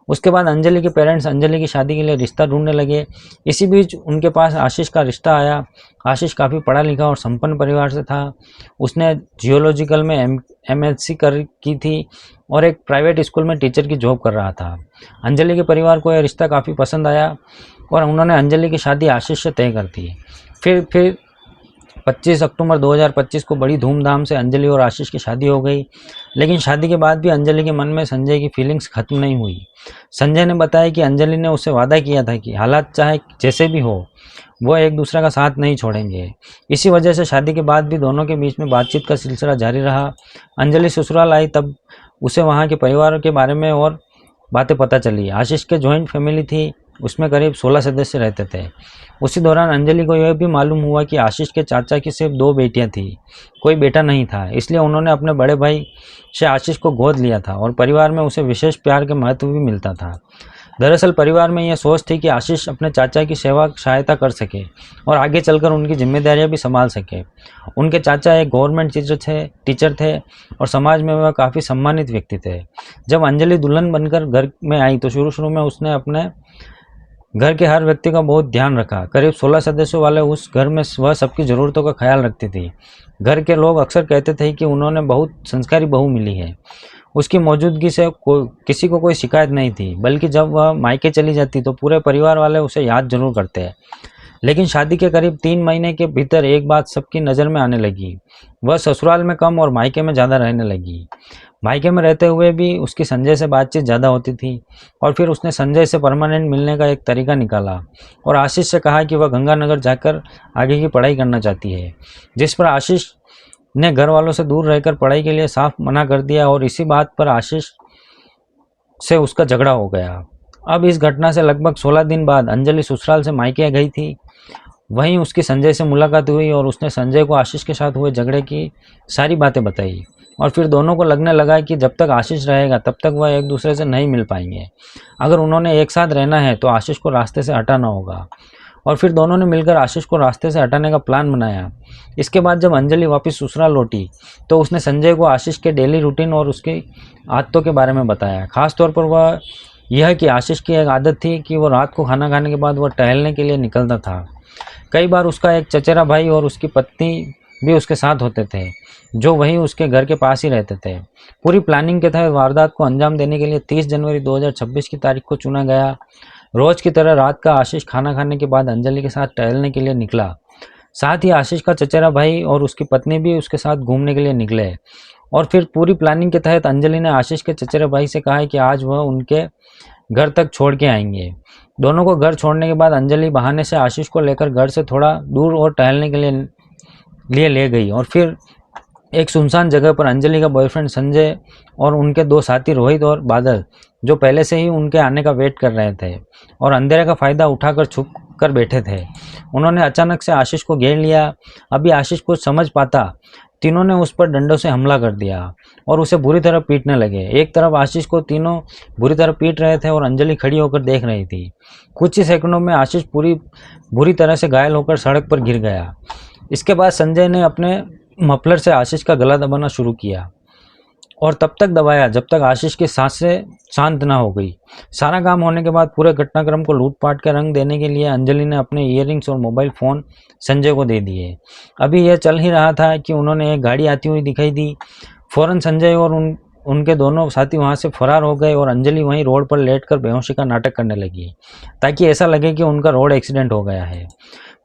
Speaker 1: उसके बाद अंजलि के पेरेंट्स अंजलि की शादी के लिए रिश्ता ढूंढने लगे। इसी बीच उनके पास आशीष का रिश्ता आया। आशीष काफ़ी पढ़ा लिखा और संपन्न परिवार से था। उसने जियोलॉजिकल में MSc की थी और एक प्राइवेट स्कूल में टीचर की जॉब कर रहा था। अंजलि के परिवार को यह रिश्ता काफ़ी पसंद आया और उन्होंने अंजलि की शादी आशीष से तय कर दी। फिर 25 अक्टूबर 2025 को बड़ी धूमधाम से अंजलि और आशीष की शादी हो गई, लेकिन शादी के बाद भी अंजलि के मन में संजय की फीलिंग्स खत्म नहीं हुई। संजय ने बताया कि अंजलि ने उससे वादा किया था कि हालात चाहे जैसे भी हो वो एक दूसरे का साथ नहीं छोड़ेंगे। इसी वजह से शादी के बाद भी दोनों के बीच में बातचीत का सिलसिला जारी रहा। अंजलि ससुराल आई तब उसे वहाँ के परिवार के बारे में और बातें पता चली। आशीष के जॉइंट फैमिली थी, उसमें करीब 16 सदस्य रहते थे। उसी दौरान अंजलि को यह भी मालूम हुआ कि आशीष के चाचा की सिर्फ 2 बेटियां थीं, कोई बेटा नहीं था, इसलिए उन्होंने अपने बड़े भाई से आशीष को गोद लिया था और परिवार में उसे विशेष प्यार के महत्व भी मिलता था। दरअसल परिवार में यह सोच थी कि आशीष अपने चाचा की सहायता कर सके और आगे चलकर उनकी जिम्मेदारियां भी संभाल सके। उनके चाचा एक गवर्नमेंट टीचर थे और समाज में वह काफ़ी सम्मानित व्यक्ति थे। जब अंजलि दुल्हन बनकर घर में आई तो शुरू में उसने अपने घर के हर व्यक्ति का बहुत ध्यान रखा। करीब 16 सदस्यों वाले उस घर में वह सबकी ज़रूरतों का ख्याल रखती थी। घर के लोग अक्सर कहते थे कि उन्होंने बहुत संस्कारी बहू मिली है। उसकी मौजूदगी से किसी को कोई शिकायत नहीं थी, बल्कि जब वह मायके चली जाती तो पूरे परिवार वाले उसे याद जरूर करते हैं। लेकिन शादी के करीब 3 महीने के भीतर एक बात सबकी नज़र में आने लगी। वह ससुराल में कम और मायके में ज़्यादा रहने लगी। मायके में रहते हुए भी उसकी संजय से बातचीत ज़्यादा होती थी और फिर उसने संजय से परमानेंट मिलने का एक तरीका निकाला और आशीष से कहा कि वह गंगानगर जाकर आगे की पढ़ाई करना चाहती है, जिस पर आशीष ने घर वालों से दूर रहकर पढ़ाई के लिए साफ मना कर दिया और इसी बात पर आशीष से उसका झगड़ा हो गया। अब इस घटना से लगभग 16 दिन बाद अंजलि ससुराल से मायके गई थी। वहीं उसकी संजय से मुलाकात हुई और उसने संजय को आशीष के साथ हुए झगड़े की सारी बातें बताई और फिर दोनों को लगने लगा कि जब तक आशीष रहेगा तब तक वह एक दूसरे से नहीं मिल पाएंगे। अगर उन्होंने एक साथ रहना है तो आशीष को रास्ते से हटाना होगा और फिर दोनों ने मिलकर आशीष को रास्ते से हटाने का प्लान बनाया। इसके बाद जब अंजलि वापस ससुराल लौटी तो उसने संजय को आशीष के डेली रूटीन और उसकी आदतों के बारे में बताया। खासतौर पर वह यह कि आशीष की एक आदत थी कि वह रात को खाना खाने के बाद वह टहलने के लिए निकलता था। कई बार उसका एक चचेरा भाई और उसकी पत्नी भी उसके साथ होते थे, जो वहीं उसके घर के पास ही रहते थे। पूरी प्लानिंग के तहत वारदात को अंजाम देने के लिए 30 जनवरी 2026 की तारीख को चुना गया। रोज की तरह रात का आशीष खाना खाने के बाद अंजलि के साथ टहलने के लिए निकला। साथ ही आशीष का चचेरा भाई और उसकी पत्नी भी उसके साथ घूमने के लिए निकले। और फिर पूरी प्लानिंग के तहत अंजलि ने आशीष के चचेरे भाई से कहा है कि आज वह उनके घर तक छोड़ के आएंगे। दोनों को घर छोड़ने के बाद अंजलि बहाने से आशीष को लेकर घर से थोड़ा दूर और टहलने के लिए ले गई और फिर एक सुनसान जगह पर अंजलि का बॉयफ्रेंड संजय और उनके दो साथी रोहित और बादल, जो पहले से ही उनके आने का वेट कर रहे थे और अंधेरे का फायदा उठाकर छुप कर बैठे थे, उन्होंने अचानक से आशीष को घेर लिया। अभी आशीष कुछ समझ पाता, तीनों ने उस पर डंडों से हमला कर दिया और उसे बुरी तरह पीटने लगे। एक तरफ आशीष को तीनों बुरी तरह पीट रहे थे और अंजलि खड़ी होकर देख रही थी। कुछ ही सेकंडों में आशीष बुरी तरह से घायल होकर सड़क पर गिर गया। इसके बाद संजय ने अपने मफलर से आशीष का गला दबाना शुरू किया और तब तक दबाया जब तक आशीष की सांसें शांत ना हो गई। सारा काम होने के बाद पूरे घटनाक्रम को लूटपाट के रंग देने के लिए अंजलि ने अपने ईयररिंग्स और मोबाइल फ़ोन संजय को दे दिए। अभी यह चल ही रहा था कि उन्होंने एक गाड़ी आती हुई दिखाई दी। फौरन संजय और उनके दोनों साथी वहां से फरार हो गए और अंजलि वहीं रोड पर लेटकर बेहोशी का नाटक करने लगी ताकि ऐसा लगे कि उनका रोड एक्सीडेंट हो गया है।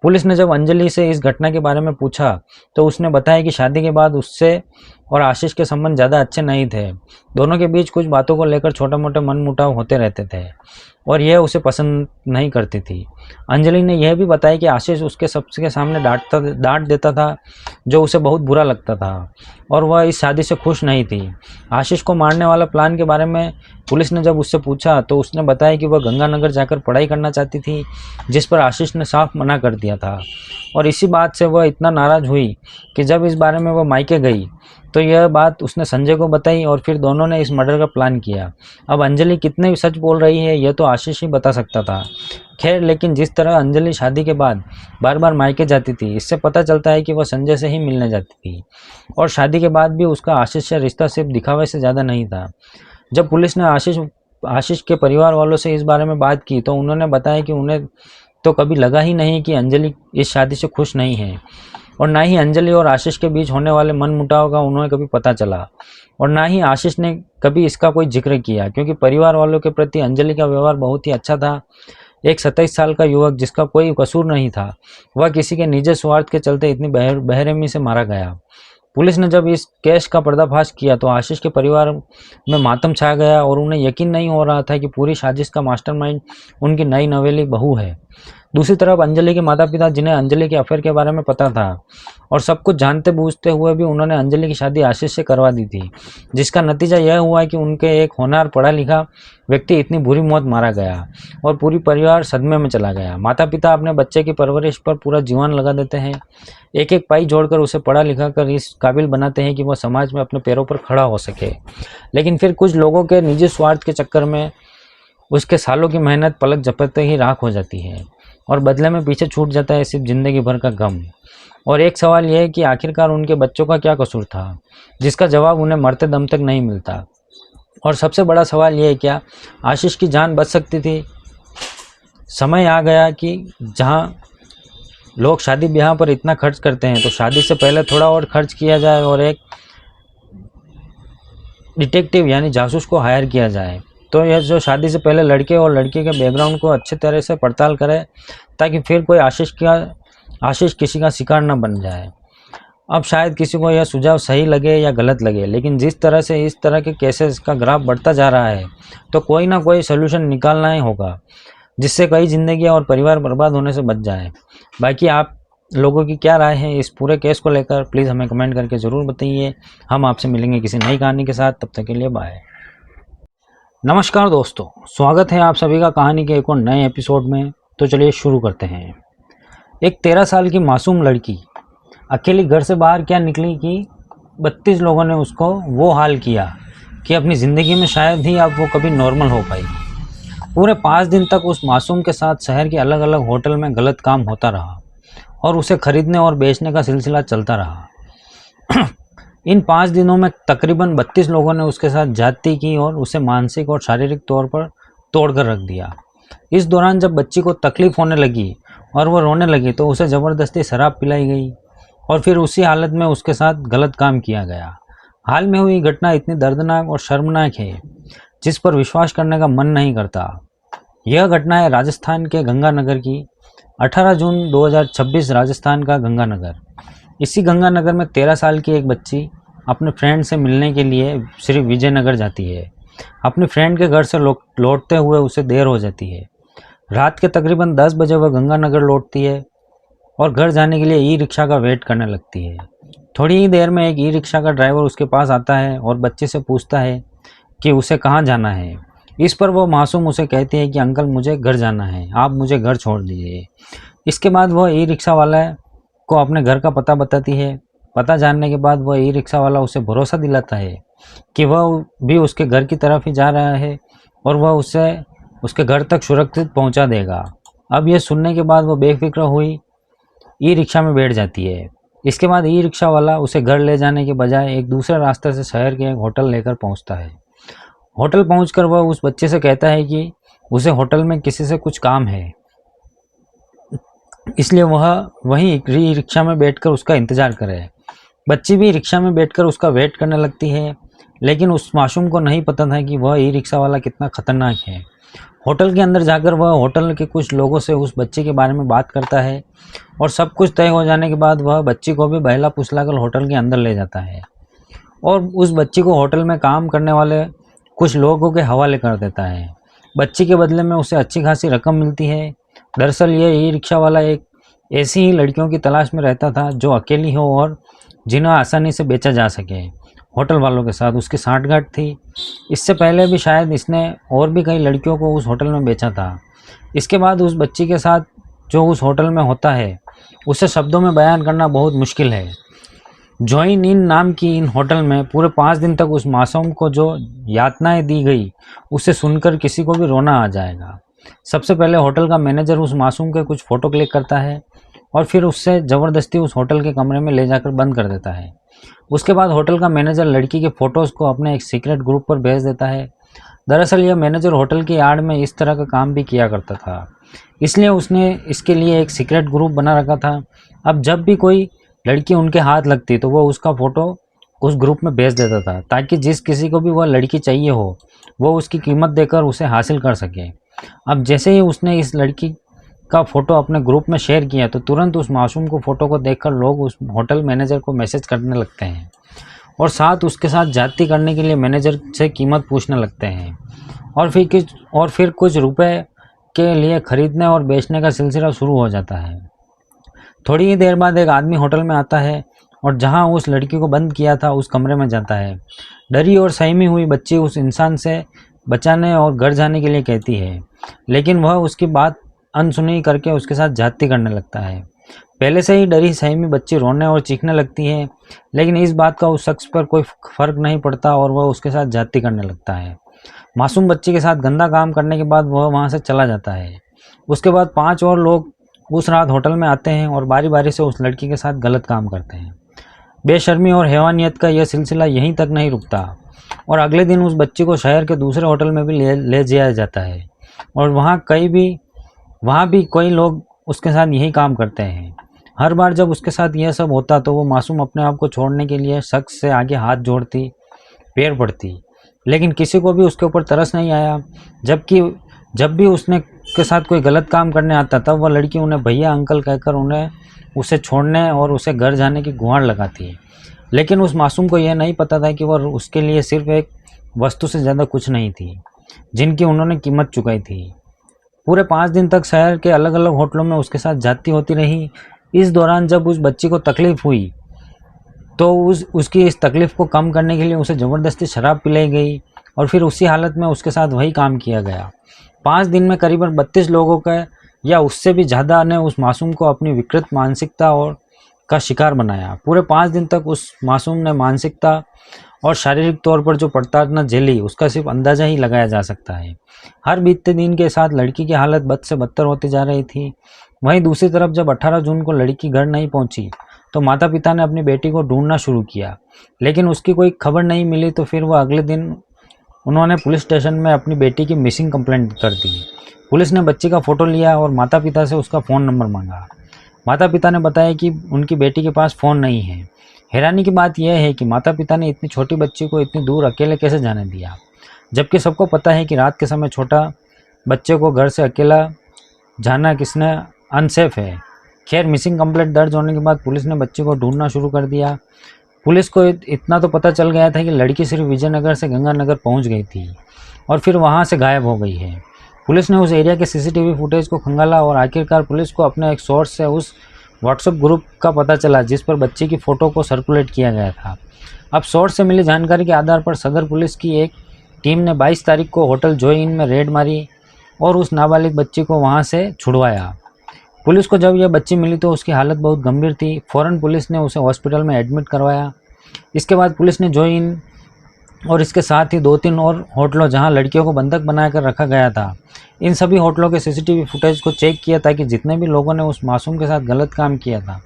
Speaker 1: पुलिस ने जब अंजलि से इस घटना के बारे में पूछा तो उसने बताया कि शादी के बाद उससे और आशीष के संबंध ज़्यादा अच्छे नहीं थे। दोनों के बीच कुछ बातों को लेकर छोटे मोटे मनमुटाव होते रहते थे और यह उसे पसंद नहीं करती थी। अंजलि ने यह भी बताया कि आशीष उसके सबके सामने डांट देता था, जो उसे बहुत बुरा लगता था और वह इस शादी से खुश नहीं थी। आशीष को मारने वाला प्लान के बारे में पुलिस ने जब उससे पूछा तो उसने बताया कि वह गंगानगर जाकर पढ़ाई करना चाहती थी, जिस पर आशीष ने साफ मना कर दिया था और इसी बात से वह इतना नाराज़ हुई कि जब इस बारे में वह मायके गई तो यह बात उसने संजय को बताई और फिर दोनों ने इस मर्डर का प्लान किया। अब अंजलि कितने सच बोल रही है यह तो आशीष ही बता सकता था। खैर, लेकिन जिस तरह अंजलि शादी के बाद बार बार मायके जाती थी, इससे पता चलता है कि वह संजय से ही मिलने जाती थी और शादी के बाद भी उसका आशीष से रिश्ता सिर्फ दिखावे से ज़्यादा नहीं था। जब पुलिस ने आशीष के परिवार वालों से इस बारे में बात की तो उन्होंने बताया कि उन्हें तो कभी लगा ही नहीं कि अंजलि इस शादी से खुश नहीं है और ना ही अंजलि और आशीष के बीच होने वाले मनमुटाव का उन्हें कभी पता चला और ना ही आशीष ने कभी इसका कोई जिक्र किया, क्योंकि परिवार वालों के प्रति अंजलि का व्यवहार बहुत ही अच्छा था। एक 27 साल का युवक जिसका कोई कसूर नहीं था, वह किसी के निजी स्वार्थ के चलते इतनी बेरहमी से मारा गया। पुलिस ने जब इस केस का पर्दाफाश किया तो आशीष के परिवार में मातम छा गया और उन्हें यकीन नहीं हो रहा था कि पूरी साजिश का मास्टरमाइंड उनकी नई नवेली बहू है। दूसरी तरफ अंजलि के माता पिता, जिन्हें अंजलि के अफेयर के बारे में पता था और सब कुछ जानते बूझते हुए भी उन्होंने अंजलि की शादी आशीष से करवा दी थी, जिसका नतीजा यह हुआ कि उनके एक होनहार पढ़ा लिखा व्यक्ति इतनी बुरी मौत मारा गया और पूरी परिवार सदमे में चला गया। माता पिता अपने बच्चे की परवरिश पर पूरा जीवन लगा देते हैं, एक एक पाई जोड़कर उसे पढ़ा लिखा कर इस काबिल बनाते हैं कि वह समाज में अपने पैरों पर खड़ा हो सके, लेकिन फिर कुछ लोगों के निजी स्वार्थ के चक्कर में उसके सालों की मेहनत पलक झपकते ही राख हो जाती है और बदले में पीछे छूट जाता है सिर्फ जिंदगी भर का गम। और एक सवाल यह है कि आखिरकार उनके बच्चों का क्या कसूर था, जिसका जवाब उन्हें मरते दम तक नहीं मिलता। और सबसे बड़ा सवाल यह है, क्या आशीष की जान बच सकती थी? समय आ गया कि जहां लोग शादी ब्याह पर इतना खर्च करते हैं तो शादी से पहले थोड़ा और खर्च किया जाए और एक डिटेक्टिव यानी जासूस को हायर किया जाए, तो यह जो शादी से पहले लड़के और लड़की के बैकग्राउंड को अच्छे तरह से पड़ताल करे ताकि फिर कोई आशीष किसी का शिकार न बन जाए। अब शायद किसी को यह सुझाव सही लगे या गलत लगे, लेकिन जिस तरह से इस तरह के केसेस का ग्राफ बढ़ता जा रहा है तो कोई ना कोई सोल्यूशन निकालना ही होगा जिससे कई जिंदगियां और परिवार बर्बाद होने से बच जाए। बाकी आप लोगों की क्या राय है इस पूरे केस को लेकर, प्लीज़ हमें कमेंट करके ज़रूर बताइए। हम आपसे मिलेंगे किसी नई कहानी के साथ, तब तक के लिए बाय। नमस्कार दोस्तों, स्वागत है आप सभी का कहानी के एक और नए एपिसोड में। तो चलिए शुरू करते हैं। एक 13 साल की मासूम लड़की अकेली घर से बाहर क्या निकली कि 32 लोगों ने उसको वो हाल किया कि अपनी ज़िंदगी में शायद ही अब वो कभी नॉर्मल हो पाएगी। पूरे 5 दिन तक उस मासूम के साथ शहर के अलग अलग होटल में गलत काम होता रहा और उसे खरीदने और बेचने का सिलसिला चलता रहा। इन 5 दिनों में तकरीबन 32 लोगों ने उसके साथ ज्यादती की और उसे मानसिक और शारीरिक तौर पर तोड़कर रख दिया। इस दौरान जब बच्ची को तकलीफ होने लगी और वो रोने लगी तो उसे ज़बरदस्ती शराब पिलाई गई और फिर उसी हालत में उसके साथ गलत काम किया गया। हाल में हुई घटना इतनी दर्दनाक और शर्मनाक है जिस पर विश्वास करने का मन नहीं करता। यह घटना है राजस्थान के गंगानगर की। 18 जून 2026 राजस्थान का गंगानगर। इसी गंगानगर में 13 साल की एक बच्ची अपने फ्रेंड से मिलने के लिए सिर्फ विजयनगर जाती है। अपने फ्रेंड के घर से लौटते हुए उसे देर हो जाती है। रात के तकरीबन 10 बजे वह गंगानगर लौटती है और घर जाने के लिए ई रिक्शा का वेट करने लगती है। थोड़ी ही देर में एक ई रिक्शा का ड्राइवर उसके पास आता है और बच्चे से पूछता है कि उसे कहाँ जाना है। इस पर वो मासूम उसे कहती है कि अंकल मुझे घर जाना है, आप मुझे घर छोड़ दीजिए। इसके बाद वह ई रिक्शा वाला को अपने घर का पता बताती है। पता जानने के बाद वह ई रिक्शा वाला उसे भरोसा दिलाता है कि वह भी उसके घर की तरफ ही जा रहा है और वह उसे उसके घर तक सुरक्षित पहुंचा देगा। अब यह सुनने के बाद वह बेफिक्र हुई ई रिक्शा में बैठ जाती है। इसके बाद ई रिक्शा वाला उसे घर ले जाने के बजाय एक दूसरे रास्ते से शहर के एक होटल लेकर पहुंचता है। होटल पहुंचकर वह उस बच्चे से कहता है कि उसे होटल में किसी से कुछ काम है, इसलिए वह वहीं ई रिक्शा में बैठकर उसका इंतजार करे। बच्ची भी रिक्शा में बैठकर उसका वेट करने लगती है, लेकिन उस मासूम को नहीं पता था कि वह ई रिक्शा वाला कितना खतरनाक है। होटल के अंदर जाकर वह होटल के कुछ लोगों से उस बच्चे के बारे में बात करता है और सब कुछ तय हो जाने के बाद वह बच्ची को भी बहला फुसलाकर होटल के अंदर ले जाता है और उस बच्ची को होटल में काम करने वाले कुछ लोगों के हवाले कर देता है। बच्ची के बदले में उसे अच्छी खासी रकम मिलती है। दरअसल यह ई रिक्शा वाला एक ऐसी ही लड़कियों की तलाश में रहता था जो अकेली हो और जिन्हें आसानी से बेचा जा सके। होटल वालों के साथ उसकी सांठगांठ थी। इससे पहले भी शायद इसने और भी कई लड़कियों को उस होटल में बेचा था। इसके बाद उस बच्ची के साथ जो उस होटल में होता है उसे शब्दों में बयान करना बहुत मुश्किल है। जॉइन इन नाम की इन होटल में पूरे 5 दिन तक उस मासूम को जो यातनाएं दी गई उसे सुनकर किसी को भी रोना आ जाएगा। सबसे पहले होटल का मैनेजर उस मासूम के कुछ फ़ोटो क्लिक करता है और फिर उससे ज़बरदस्ती उस होटल के कमरे में ले जाकर बंद कर देता है। उसके बाद होटल का मैनेजर लड़की के फ़ोटोज़ को अपने एक सीक्रेट ग्रुप पर भेज देता है। दरअसल यह मैनेजर होटल की आड़ में इस तरह का काम भी किया करता था, इसलिए उसने इसके लिए एक सीक्रेट ग्रुप बना रखा था। अब जब भी कोई लड़की उनके हाथ लगती तो वो उसका फ़ोटो उस ग्रुप में भेज देता था ताकि जिस किसी को भी वह लड़की चाहिए हो वो उसकी कीमत देकर उसे हासिल कर सके। अब जैसे ही उसने इस लड़की का फ़ोटो अपने ग्रुप में शेयर किया तो तुरंत उस मासूम को फ़ोटो को देखकर लोग उस होटल मैनेजर को मैसेज करने लगते हैं और साथ उसके साथ जाति करने के लिए मैनेजर से कीमत पूछने लगते हैं और फिर कुछ रुपए के लिए ख़रीदने और बेचने का सिलसिला शुरू हो जाता है। थोड़ी ही देर बाद एक आदमी होटल में आता है और जहां उस लड़की को बंद किया था उस कमरे में जाता है। डरी और सहमी हुई बच्ची उस इंसान से बचाने और घर जाने के लिए कहती है, लेकिन वह उसकी बात अनसुनी करके उसके साथ जाति करने लगता है। पहले से ही डरी सहमी बच्ची रोने और चीखने लगती है, लेकिन इस बात का उस शख्स पर कोई फ़र्क नहीं पड़ता और वह उसके साथ जाति करने लगता है। मासूम बच्ची के साथ गंदा काम करने के बाद वह वहां से चला जाता है। उसके बाद 5 और लोग उस रात होटल में आते हैं और बारी बारी से उस लड़की के साथ गलत काम करते हैं। बेशर्मी और हैवानियत का यह सिलसिला यहीं तक नहीं रुकता और अगले दिन उस बच्ची को शहर के दूसरे होटल में भी ले जाया जाता है और वहाँ भी कई लोग उसके साथ यही काम करते हैं। हर बार जब उसके साथ यह सब होता तो वो मासूम अपने आप को छोड़ने के लिए शख्स से आगे हाथ जोड़ती, पैर पड़ती, लेकिन किसी को भी उसके ऊपर तरस नहीं आया। जबकि जब भी उसने के साथ कोई गलत काम करने आता तब वह लड़की उन्हें भैया अंकल कहकर उसे छोड़ने और उसे घर जाने की गुहार लगाती है। लेकिन उस मासूम को यह नहीं पता था कि वह उसके लिए सिर्फ एक वस्तु से ज़्यादा कुछ नहीं थी जिनकी उन्होंने कीमत चुकाई थी। पूरे 5 दिन तक शहर के अलग अलग होटलों में उसके साथ जाती होती रही। इस दौरान जब उस बच्ची को तकलीफ़ हुई तो उसकी इस तकलीफ़ को कम करने के लिए उसे ज़बरदस्ती शराब पिलाई गई और फिर उसी हालत में उसके साथ वही काम किया गया। 5 दिन में करीबन 32 लोगों का या उससे भी ज़्यादा ने उस मासूम को अपनी विकृत मानसिकता का शिकार बनाया। पूरे 5 दिन तक उस मासूम ने मानसिकता और शारीरिक तौर पर जो प्रताड़ना झेली उसका सिर्फ अंदाज़ा ही लगाया जा सकता है। हर बीतते दिन के साथ लड़की की हालत बद से बदतर होती जा रही थी। वहीं दूसरी तरफ जब 18 जून को लड़की घर नहीं पहुंची तो माता पिता ने अपनी बेटी को ढूंढना शुरू किया, लेकिन उसकी कोई खबर नहीं मिली। तो फिर वह अगले दिन उन्होंने पुलिस स्टेशन में अपनी बेटी की मिसिंग कंप्लेंट कर दी। पुलिस ने बच्ची का फ़ोटो लिया और माता पिता से उसका फ़ोन नंबर मांगा। माता पिता ने बताया कि उनकी बेटी के पास फ़ोन नहीं है। हैरानी की बात यह है कि माता पिता ने इतनी छोटी बच्ची को इतनी दूर अकेले कैसे जाने दिया, जबकि सबको पता है कि रात के समय छोटा बच्चे को घर से अकेला जाना किसने अनसेफ है। खैर, मिसिंग कंप्लेंट दर्ज होने के बाद पुलिस ने बच्ची को ढूंढना शुरू कर दिया। पुलिस को इतना तो पता चल गया था कि लड़की सिर्फ विजयनगर से गंगानगर पहुंच गई थी और फिर वहां से गायब हो गई है। पुलिस ने उस एरिया के सीसीटीवी फुटेज को खंगाला और आखिरकार पुलिस को अपने एक सोर्स से उस व्हाट्सएप ग्रुप का पता चला जिस पर बच्ची की फ़ोटो को सर्कुलेट किया गया था। अब सोर्स से मिली जानकारी के आधार पर सदर पुलिस की एक टीम ने 22 तारीख को होटल जॉय इन में रेड मारी और उस नाबालिग बच्ची को वहां से छुड़वाया। पुलिस को जब यह बच्ची मिली तो उसकी हालत बहुत गंभीर थी। फ़ौरन पुलिस ने उसे हॉस्पिटल में एडमिट करवाया। इसके बाद पुलिस ने जॉय इन और इसके साथ ही 2-3 और होटलों जहां लड़कियों को बंधक बनाकर रखा गया था, इन सभी होटलों के सीसीटीवी फुटेज को चेक किया ताकि जितने भी लोगों ने उस मासूम के साथ गलत काम किया था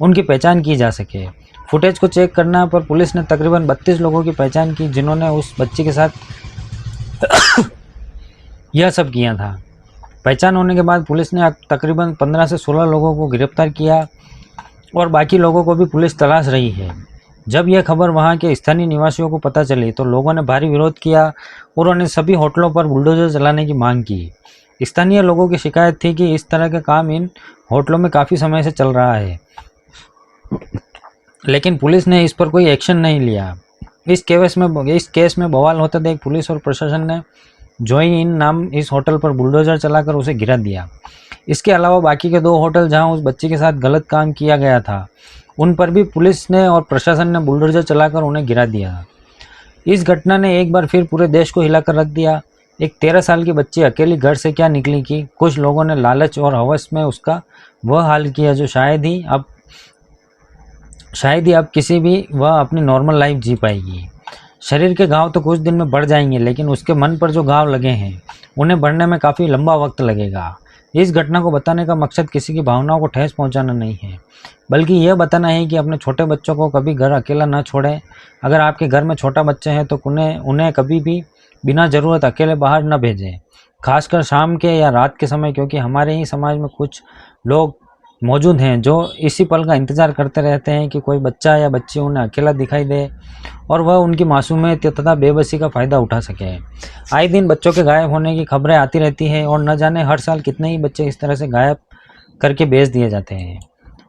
Speaker 1: उनकी पहचान की जा सके। फुटेज को चेक करने पर पुलिस ने तकरीबन 32 लोगों की पहचान की जिन्होंने उस बच्ची के साथ यह सब किया था। पहचान होने के बाद पुलिस ने तकरीबन 15 से 16 लोगों को गिरफ्तार किया और बाकी लोगों को भी पुलिस तलाश रही है। जब यह खबर वहां के स्थानीय निवासियों को पता चली तो लोगों ने भारी विरोध किया और उन्होंने सभी होटलों पर बुलडोजर चलाने की मांग की। स्थानीय लोगों की शिकायत थी कि इस तरह का काम इन होटलों में काफ़ी समय से चल रहा है, लेकिन पुलिस ने इस पर कोई एक्शन नहीं लिया। इस केस में बवाल होते देख पुलिस और प्रशासन ने जॉय इन नाम इस होटल पर बुलडोजर चलाकर उसे गिरा दिया। इसके अलावा बाकी के 2 होटल जहां उस बच्ची के साथ गलत काम किया गया था उन पर भी पुलिस ने और प्रशासन ने बुलडोजर चलाकर उन्हें गिरा दिया। इस घटना ने एक बार फिर पूरे देश को हिलाकर रख दिया। एक 13 साल की बच्ची अकेली घर से क्या निकली कि कुछ लोगों ने लालच और हवस में उसका वह हाल किया जो शायद ही अब किसी भी वह अपनी नॉर्मल लाइफ जी पाएगी। शरीर के घाव तो कुछ दिन में बढ़ जाएंगे, लेकिन उसके मन पर जो घाव लगे हैं उन्हें बढ़ने में काफ़ी लंबा वक्त लगेगा। इस घटना को बताने का मकसद किसी की भावनाओं को ठेस पहुंचाना नहीं है, बल्कि यह बताना है कि अपने छोटे बच्चों को कभी घर अकेला न छोड़ें। अगर आपके घर में छोटा बच्चा है तो उन्हें कभी भी बिना ज़रूरत अकेले बाहर न भेजें, खासकर शाम के या रात के समय, क्योंकि हमारे ही समाज में कुछ लोग मौजूद हैं जो इसी पल का इंतज़ार करते रहते हैं कि कोई बच्चा या बच्ची उन्हें अकेला दिखाई दे और वह उनकी मासूमियत तथा बेबसी का फ़ायदा उठा सके। आए दिन बच्चों के गायब होने की खबरें आती रहती हैं और न जाने हर साल कितने ही बच्चे इस तरह से गायब करके बेच दिए जाते हैं।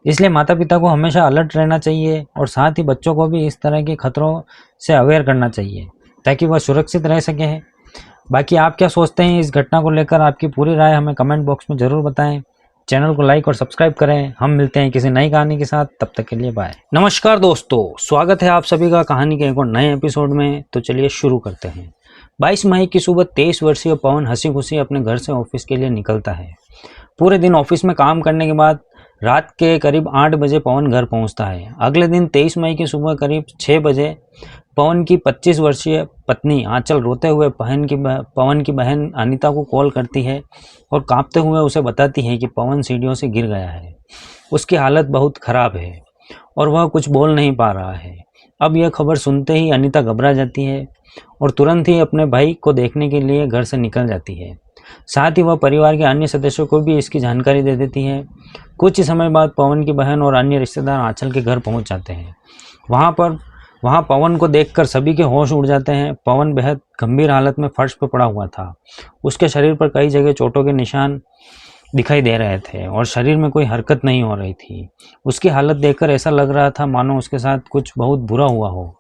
Speaker 1: इसलिए माता पिता को हमेशा अलर्ट रहना चाहिए और साथ ही बच्चों को भी इस तरह के खतरों से अवेयर करना चाहिए ताकि वह सुरक्षित रह सके। बाकी आप क्या सोचते हैं इस घटना को लेकर? आपकी पूरी राय हमें कमेंट बॉक्स में ज़रूर बताएं। चैनल को लाइक और सब्सक्राइब करें। हम मिलते हैं किसी नई कहानी के साथ, तब तक के लिए बाय। नमस्कार दोस्तों, स्वागत है आप सभी का कहानी के एक और नए एपिसोड में। तो चलिए शुरू करते हैं। 22 मई की सुबह 23 वर्षीय पवन हंसी खुशी अपने घर से ऑफिस के लिए निकलता है। पूरे दिन ऑफिस में काम करने के बाद रात के करीब 8 बजे पवन घर पहुंचता है। अगले दिन 23 मई की सुबह करीब 6 बजे पवन की 25 वर्षीय पत्नी आंचल रोते हुए पवन की बहन अनीता को कॉल करती है और कांपते हुए उसे बताती है कि पवन सीढ़ियों से गिर गया है। उसकी हालत बहुत ख़राब है और वह कुछ बोल नहीं पा रहा है। अब यह खबर सुनते ही अनीता घबरा जाती है और तुरंत ही अपने भाई को देखने के लिए घर से निकल जाती है। साथ ही वह परिवार के अन्य सदस्यों को भी इसकी जानकारी दे देती है। कुछ ही समय बाद पवन की बहन और अन्य रिश्तेदार आंचल के घर पहुंच जाते हैं। वहां पवन को देखकर सभी के होश उड़ जाते हैं। पवन बेहद गंभीर हालत में फर्श पर पड़ा हुआ था। उसके शरीर पर कई जगह चोटों के निशान दिखाई दे रहे थे और शरीर में कोई हरकत नहीं हो रही थी। उसकी हालत देखकर ऐसा लग रहा था मानो उसके साथ कुछ बहुत बुरा हुआ हो।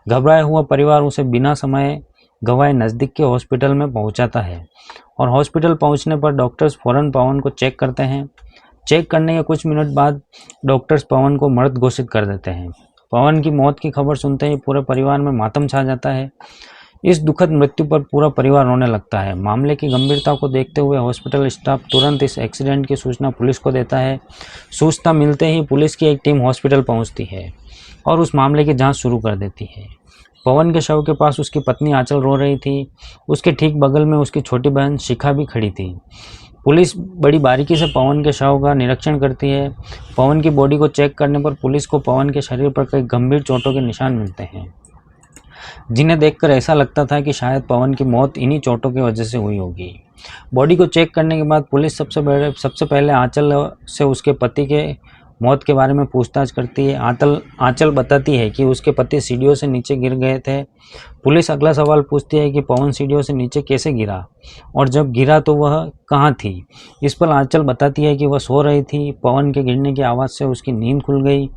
Speaker 1: घबराया हुआ परिवार उसे बिना समय गवाए नज़दीक के हॉस्पिटल में पहुंचाता है और हॉस्पिटल पहुंचने पर डॉक्टर्स फौरन पवन को चेक करते हैं। चेक करने के कुछ मिनट बाद डॉक्टर्स पवन को मृत घोषित कर देते हैं। पवन की मौत की खबर सुनते ही पूरे परिवार में मातम छा जाता है। इस दुखद मृत्यु पर पूरा परिवार रोने लगता है। मामले की गंभीरता को देखते हुए हॉस्पिटल स्टाफ तुरंत इस एक्सीडेंट की सूचना पुलिस को देता है। सूचना मिलते ही पुलिस की एक टीम हॉस्पिटल पहुंचती है और उस मामले की जांच शुरू कर देती है। पवन के शव के पास उसकी पत्नी आंचल रो रही थी। उसके ठीक बगल में उसकी छोटी बहन शिखा भी खड़ी थी। पुलिस बड़ी बारीकी से पवन के शव का निरीक्षण करती है। पवन की बॉडी को चेक करने पर पुलिस को पवन के शरीर पर कई गंभीर चोटों के निशान मिलते हैं, जिन्हें देखकर ऐसा लगता था कि शायद पवन की मौत इन्हीं चोटों की वजह से हुई होगी। बॉडी को चेक करने के बाद पुलिस सबसे पहले आंचल से उसके पति के मौत के बारे में पूछताछ करती है। आंचल बताती है कि उसके पति सीढ़ियों से नीचे गिर गए थे। पुलिस अगला सवाल पूछती है कि पवन सीढ़ियों से नीचे कैसे गिरा और जब गिरा तो वह कहाँ थी। इस पर आंचल बताती है कि वह सो रही थी। पवन के गिरने की आवाज़ से उसकी नींद खुल गई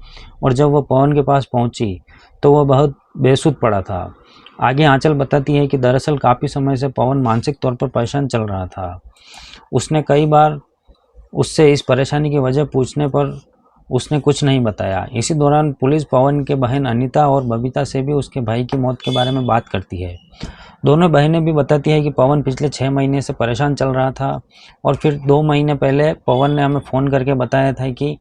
Speaker 1: और जब वह पवन के पास पहुंची तो वह बहुत बेसुध पड़ा था। आगे आंचल बताती है कि दरअसल काफ़ी समय से पवन मानसिक तौर पर परेशान चल रहा था। उसने कई बार उससे इस परेशानी की वजह पूछने पर उसने कुछ नहीं बताया। इसी दौरान पुलिस पवन के बहन अनीता और बबीता से भी उसके भाई की मौत के बारे में बात करती है। दोनों बहनें भी बताती है कि पवन पिछले 6 महीने से परेशान चल रहा था और फिर 2 महीने पहले पवन ने हमें फ़ोन करके बताया था कि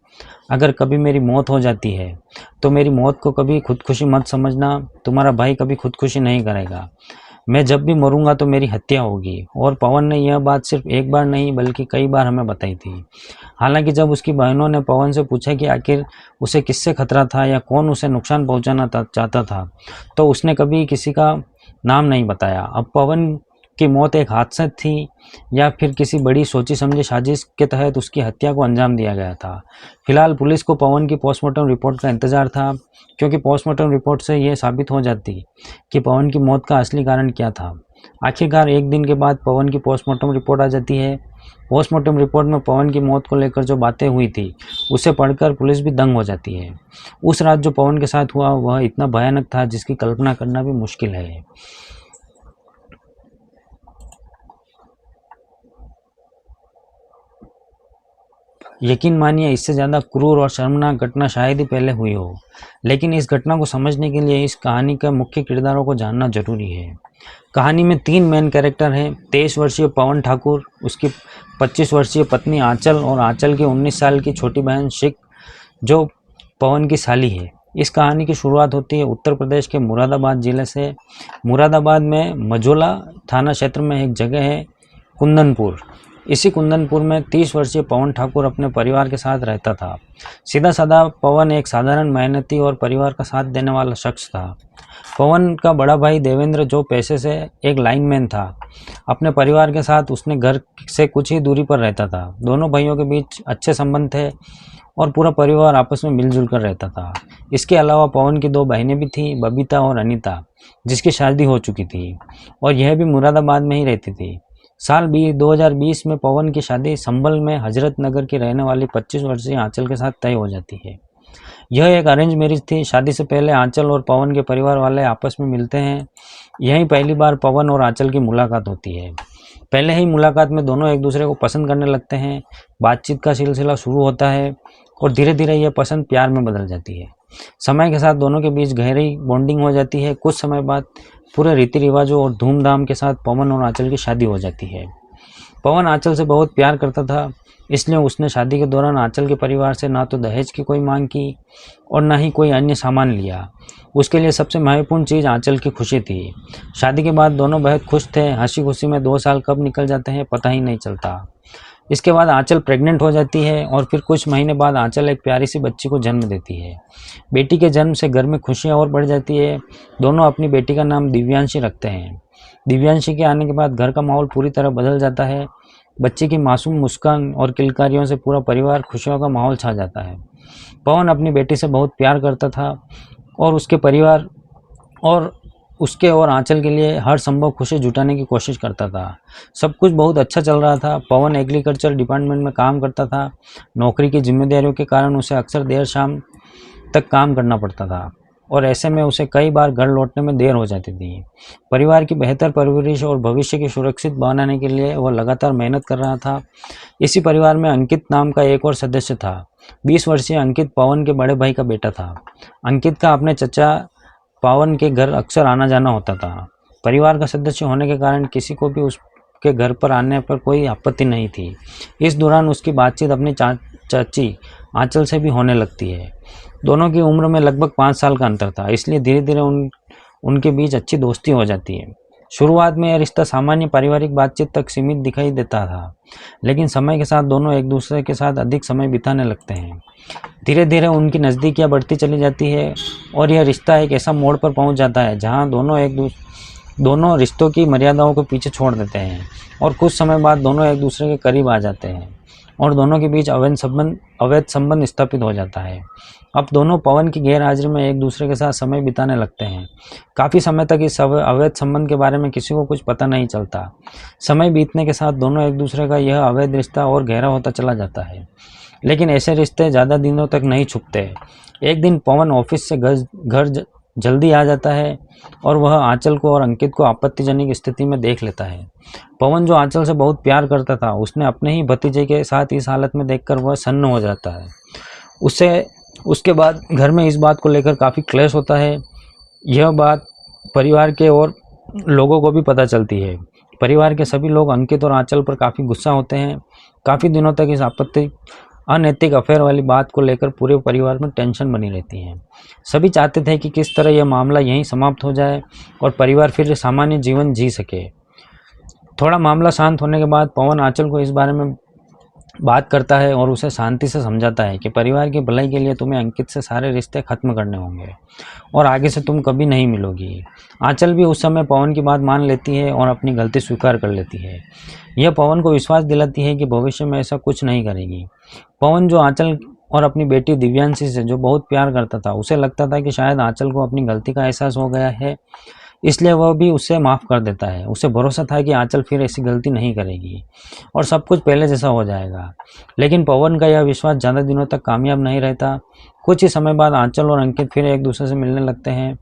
Speaker 1: अगर कभी मेरी मौत हो जाती है तो मेरी मौत को कभी खुदकुशी मत समझना, तुम्हारा भाई कभी खुदकुशी नहीं करेगा। मैं जब भी मरूंगा तो मेरी हत्या होगी। और पवन ने यह बात सिर्फ एक बार नहीं बल्कि कई बार हमें बताई थी। हालांकि जब उसकी बहनों ने पवन से पूछा कि आखिर उसे किससे खतरा था या कौन उसे नुकसान पहुंचाना चाहता था, तो उसने कभी किसी का नाम नहीं बताया। अब पवन की मौत एक हादसा थी या फिर किसी बड़ी सोची समझी साजिश के तहत उसकी हत्या को अंजाम दिया गया था। फिलहाल पुलिस को पवन की पोस्टमार्टम रिपोर्ट का इंतजार था, क्योंकि पोस्टमार्टम रिपोर्ट से यह साबित हो जाती कि पवन की मौत का असली कारण क्या था। आखिरकार एक दिन के बाद पवन की पोस्टमार्टम रिपोर्ट आ जाती है। पोस्टमार्टम रिपोर्ट में पवन की मौत को लेकर जो बातें हुई थी उसे पढ़कर पुलिस भी दंग हो जाती है। उस रात जो पवन के साथ हुआ वह इतना भयानक था जिसकी कल्पना करना भी मुश्किल है। यकीन मानिए, इससे ज़्यादा क्रूर और शर्मनाक घटना शायद ही पहले हुई हो। लेकिन इस घटना को समझने के लिए इस कहानी के मुख्य किरदारों को जानना जरूरी है। कहानी में 3 मेन कैरेक्टर हैं। 23 वर्षीय पवन ठाकुर, उसकी 25 वर्षीय पत्नी आंचल और आंचल की 19 साल की छोटी बहन शिक, जो पवन की साली है। इस कहानी की शुरुआत होती है उत्तर प्रदेश के मुरादाबाद जिले से। मुरादाबाद में मझोला थाना क्षेत्र में एक जगह है कुंदनपुर। इसी कुंदनपुर में 30 वर्षीय पवन ठाकुर अपने परिवार के साथ रहता था। सीधा साधा पवन एक साधारण मेहनती और परिवार का साथ देने वाला शख्स था। पवन का बड़ा भाई देवेंद्र, जो पेशे से एक लाइनमैन था, अपने परिवार के साथ उसने घर से कुछ ही दूरी पर रहता था। दोनों भाइयों के बीच अच्छे संबंध थे और पूरा परिवार आपस में मिलजुल कर रहता था। इसके अलावा पवन की 2 बहनें भी थीं, बबीता और अनीता, जिसकी शादी हो चुकी थी और यह भी मुरादाबाद में ही रहती थी। साल 2020 में पवन की शादी संभल में हजरत नगर की रहने वाली 25 वर्षीय आंचल के साथ तय हो जाती है। यह एक अरेंज मैरिज थी। शादी से पहले आंचल और पवन के परिवार वाले आपस में मिलते हैं। यहीं पहली बार पवन और आंचल की मुलाकात होती है। पहले ही मुलाकात में दोनों एक दूसरे को पसंद करने लगते हैं। बातचीत का सिलसिला शुरू होता है और धीरे धीरे यह पसंद प्यार में बदल जाती है। समय के साथ दोनों के बीच गहरी बॉन्डिंग हो जाती है। कुछ समय बाद पूरे रीति रिवाजों और धूमधाम के साथ पवन और आंचल की शादी हो जाती है। पवन आंचल से बहुत प्यार करता था, इसलिए उसने शादी के दौरान आंचल के परिवार से ना तो दहेज की कोई मांग की और ना ही कोई अन्य सामान लिया। उसके लिए सबसे महत्वपूर्ण चीज़ आंचल की खुशी थी। शादी के बाद दोनों बेहद खुश थे। हंसी खुशी में 2 साल कब निकल जाते हैं पता ही नहीं चलता। इसके बाद आंचल प्रेग्नेंट हो जाती है और फिर कुछ महीने बाद आंचल एक प्यारी सी बच्ची को जन्म देती है। बेटी के जन्म से घर में खुशियाँ और बढ़ जाती है। दोनों अपनी बेटी का नाम दिव्यांशी रखते हैं। दिव्यांशी के आने के बाद घर का माहौल पूरी तरह बदल जाता है। बच्ची की मासूम मुस्कान और किलकारियों से पूरा परिवार खुशियों का माहौल छा जाता है। पवन अपनी बेटी से बहुत प्यार करता था और उसके परिवार और उसके और आंचल के लिए हर संभव खुशी जुटाने की कोशिश करता था। सब कुछ बहुत अच्छा चल रहा था। पवन एग्रीकल्चर डिपार्टमेंट में काम करता था। नौकरी की जिम्मेदारियों के कारण उसे अक्सर देर शाम तक काम करना पड़ता था और ऐसे में उसे कई बार घर लौटने में देर हो जाती थी। परिवार की बेहतर परवरिश और भविष्य की सुरक्षित बनाने के लिए वह लगातार मेहनत कर रहा था। इसी परिवार में अंकित नाम का एक और सदस्य था। 20 वर्षीय अंकित पवन के बड़े भाई का बेटा था। अंकित का अपने चचा पवन के घर अक्सर आना जाना होता था। परिवार का सदस्य होने के कारण किसी को भी उसके घर पर आने पर कोई आपत्ति नहीं थी। इस दौरान उसकी बातचीत अपनी चाची आंचल से भी होने लगती है। दोनों की उम्र में लगभग 5 साल का अंतर था, इसलिए धीरे धीरे उनके बीच अच्छी दोस्ती हो जाती है। शुरुआत में यह रिश्ता सामान्य पारिवारिक बातचीत तक सीमित दिखाई देता था, लेकिन समय के साथ दोनों एक दूसरे के साथ अधिक समय बिताने लगते हैं। धीरे धीरे उनकी नज़दीकियाँ बढ़ती चली जाती है और यह रिश्ता एक ऐसा मोड़ पर पहुंच जाता है जहां दोनों रिश्तों की मर्यादाओं को पीछे छोड़ देते हैं और कुछ समय बाद दोनों एक दूसरे के करीब आ जाते हैं और दोनों के बीच अवैध संबंध स्थापित हो जाता है। अब दोनों पवन की गैर हाजिरी में एक दूसरे के साथ समय बिताने लगते हैं। काफ़ी समय तक इस अवैध संबंध के बारे में किसी को कुछ पता नहीं चलता। समय बीतने के साथ दोनों एक दूसरे का यह अवैध रिश्ता और गहरा होता चला जाता है, लेकिन ऐसे रिश्ते ज़्यादा दिनों तक नहीं छुपते। एक दिन पवन ऑफिस से घर जल्दी आ जाता है और वह आंचल को और अंकित को आपत्तिजनक स्थिति में देख लेता है। पवन जो आंचल से बहुत प्यार करता था, उसने अपने ही भतीजे के साथ इस हालत में देखकर वह सन्न हो जाता है। उसके बाद घर में इस बात को लेकर काफ़ी क्लेश होता है। यह बात परिवार के और लोगों को भी पता चलती है। परिवार के सभी लोग अंकित और आंचल पर काफ़ी गुस्सा होते हैं। काफ़ी दिनों तक इस अनैतिक अफेयर वाली बात को लेकर पूरे परिवार में टेंशन बनी रहती है। सभी चाहते थे कि किस तरह यह मामला यहीं समाप्त हो जाए और परिवार फिर सामान्य जीवन जी सके। थोड़ा मामला शांत होने के बाद पवन आंचल को इस बारे में बात करता है और उसे शांति से समझाता है कि परिवार की भलाई के लिए तुम्हें अंकित से सारे रिश्ते खत्म करने होंगे और आगे से तुम कभी नहीं मिलोगी। आंचल भी उस समय पवन की बात मान लेती है और अपनी गलती स्वीकार कर लेती है। यह पवन को विश्वास दिलाती है कि भविष्य में ऐसा कुछ नहीं करेगी। पवन जो आंचल और अपनी बेटी दिव्यांशी से जो बहुत प्यार करता था, उसे लगता था कि शायद आंचल को अपनी गलती का एहसास हो गया है, इसलिए वह भी उससे माफ़ कर देता है। उसे भरोसा था कि आंचल फिर ऐसी गलती नहीं करेगी और सब कुछ पहले जैसा हो जाएगा। लेकिन पवन का यह विश्वास ज़्यादा दिनों तक कामयाब नहीं रहता। कुछ ही समय बाद आंचल और अंकित फिर एक दूसरे से मिलने लगते हैं।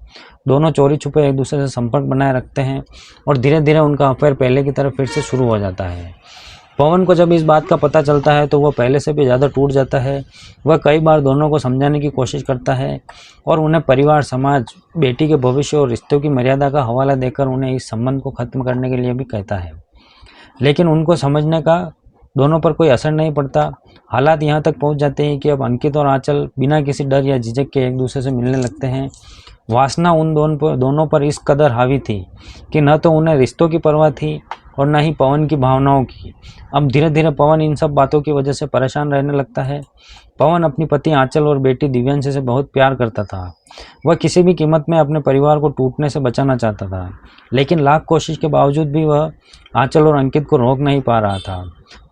Speaker 1: दोनों चोरी छुपे एक दूसरे से संपर्क बनाए रखते हैं और धीरे धीरे उनका अफेयर पहले की तरह फिर से शुरू हो जाता है। पवन को जब इस बात का पता चलता है तो वह पहले से भी ज़्यादा टूट जाता है। वह कई बार दोनों को समझाने की कोशिश करता है और उन्हें परिवार, समाज, बेटी के भविष्य और रिश्तों की मर्यादा का हवाला देकर उन्हें इस संबंध को ख़त्म करने के लिए भी कहता है। लेकिन उनको समझने का दोनों पर कोई असर नहीं पड़ता। हालात यहाँ तक पहुँच जाते हैं कि अब अंकित और आंचल बिना किसी डर या झिझक के एक दूसरे से मिलने लगते हैं। वासना उन दोनों पर इस कदर हावी थी कि न तो उन्हें रिश्तों की परवाह थी और न ही पवन की भावनाओं की। अब धीरे धीरे पवन इन सब बातों की वजह से परेशान रहने लगता है। पवन अपनी पति आंचल और बेटी दिव्यांशी से बहुत प्यार करता था। वह किसी भी कीमत में अपने परिवार को टूटने से बचाना चाहता था, लेकिन लाख कोशिश के बावजूद भी वह आंचल और अंकित को रोक नहीं पा रहा था।